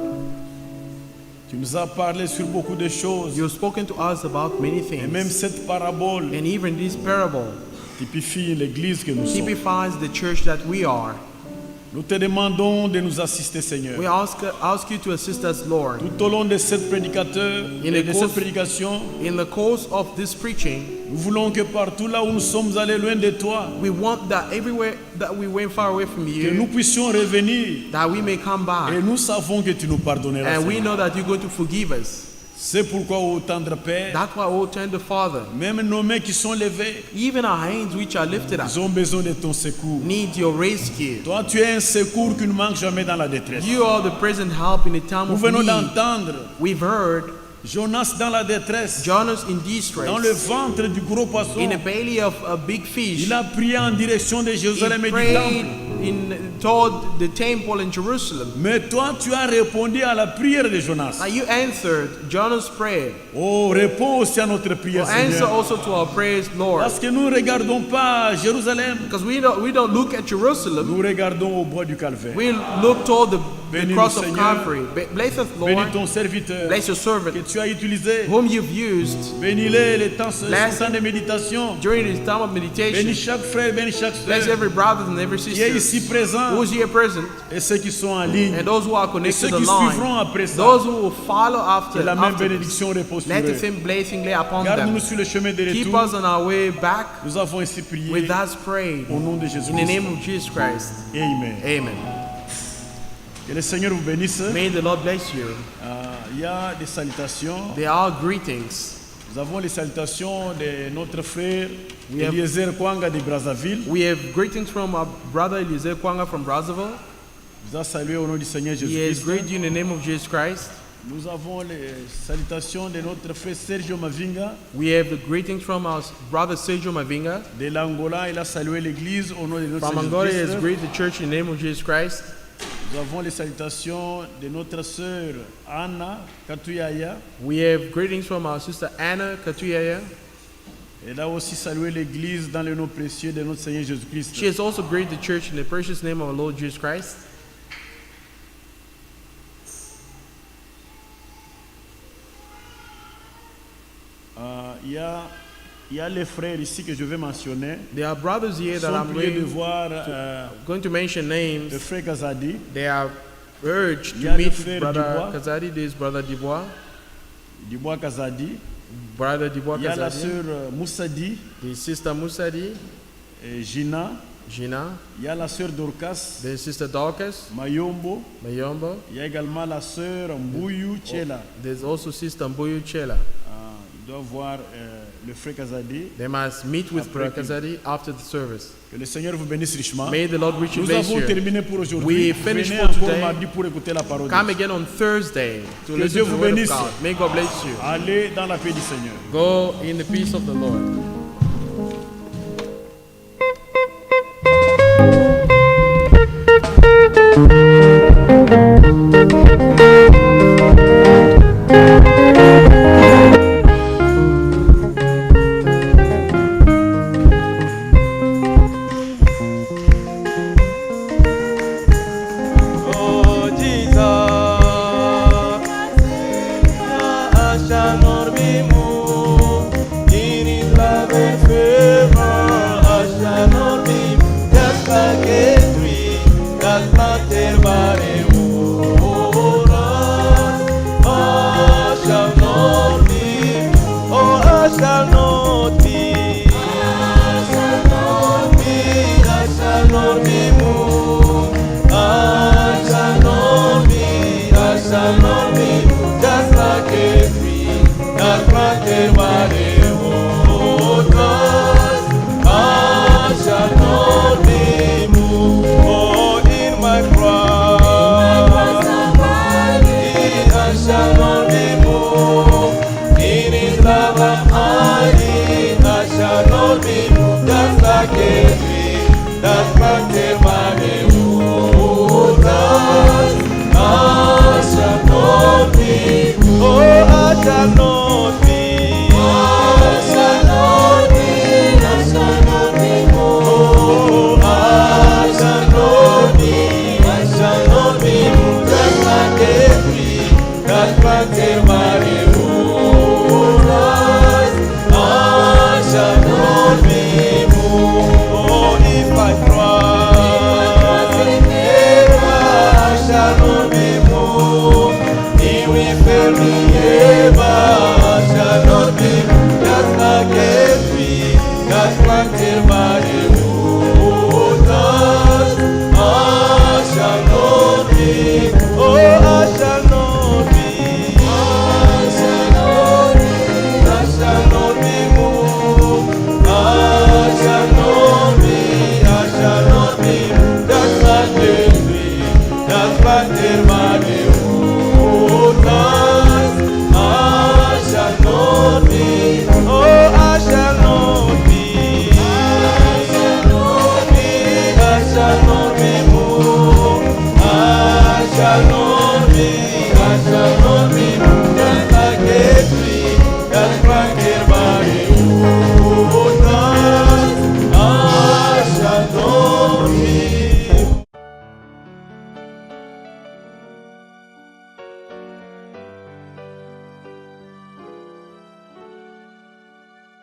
Tu nous as parlé sur beaucoup de choses. You've spoken to us about many Et même things. cette parabole And even this parable typifie l'église que nous sommes. typifies the church that we are. Nous te demandons de nous assister, Seigneur. We ask you to assist us, Lord. Tout au long de cette prédication, In the course of this preaching, nous voulons que partout là où nous sommes allés loin de toi, we want that everywhere that we went far away from que nous you, puissions revenir. that we may come Et back. nous savons que tu nous pardonneras. And we Seigneur. know that you're going to forgive us. C'est pourquoi, ô tendre Père, That's why, oh tender Father, même nos mains qui sont levées, even our hands which are lifted up ils ont besoin de ton secours. need your rescue. Toi, tu es un secours qui ne manque jamais dans la détresse. You are the present help in the time Nous of venons need. d'entendre We've heard Jonas dans la détresse, Jonas in dans le distress, ventre du gros poisson. in the belly of a big fish. Il a prié en direction de He Jérusalem et du prayed temple. toward the temple in Jerusalem. Mais toi, tu as répondu à la prière de Jonas. Now you answered Jonas' prayer. Oh, réponds aussi à notre prière, Answer Seigneur. also to our prayers, Lord. Parce que nous ne regardons pas Jérusalem, Because we don't look at Jerusalem. nous regardons au bois du calvaire. We look toward the Bénis cross nous, of Seigneur. Calvary. Bless us, Bénis Lord. ton serviteur Bless your servant, que tu as utilisé. whom you've used Bénis-les les temps, ce Bless temps de méditation. during this time of Bénis meditation. chaque frère, bénis chaque Bless soeur every brother and every qui est sister ici présent who is here present, et ceux qui sont en ligne. and those who are Et ceux connected qui online, suivront après ça. those who will follow Que after, la même after this. bénédiction repose sur Let the eux. same blessing lay upon Garde-nous them. sur le chemin de Keep retour. us on our way back. Nous avons ainsi prié With us prayed au nom de Jésus in the name Christ. of Jesus Christ. Amen. Amen. Que le Seigneur vous bénisse. May the Lord bless you. Il y a des salutations. There are greetings. Nous avons les salutations de notre frère We have- Eliezer Kwanga de Brazzaville. We have greetings from our brother Eliezer Kwanga from Brazzaville. Nous a salué au nom du Seigneur He has Jésus-Christ. greeted you in the name of Jesus Christ. Nous avons les salutations de notre frère Sergio Mavinga We have the greetings from our brother Sergio Mavinga. de l'Angola. Il a salué l'église au nom de notre From Seigneur Angola, he has Jésus-Christ. greeted the church in the name of Jesus Christ. Nous avons les salutations de notre sœur Anna Katuyaya. We have greetings from our sister Anna Katuyaya. Elle a aussi salué l'église dans le nom précieux de notre Seigneur Jésus-Christ. She has also greeted the church in the precious name of our Lord Jesus Christ. Il y a les frères ici que je vais mentionner. There are brothers here Ils that sont I'm priés de going, voir going to mention le names. frère Kazadi, They are urged Il y a to le meet frère Brother Dubois. Kazadi. This is Brother Dubois. Dubois Kazadi. Brother Dubois Il y a la Kazadi. sœur Moussadi, The sister Musadi, Gina. Gina. Il y a la sœur Dorcas, The sister Dorcas, Mayombo. Mayombo. Il y a également la sœur Mbuyu Chela. There's also sister Mbuyu Chela. Il doit voir le frère Kazadi. They must meet with Après Brother Kazadi after the service. Que le Seigneur vous bénisse richement. May the Lord richly Nous bless avons you. terminé pour aujourd'hui. We finished Venez for encore today. mardi pour écouter la parole de Come Dieu. again on Thursday to Que listen Dieu to the vous word of bénisse. God. May God bless you. Allez dans la paix du Seigneur. Go in the peace of the Lord.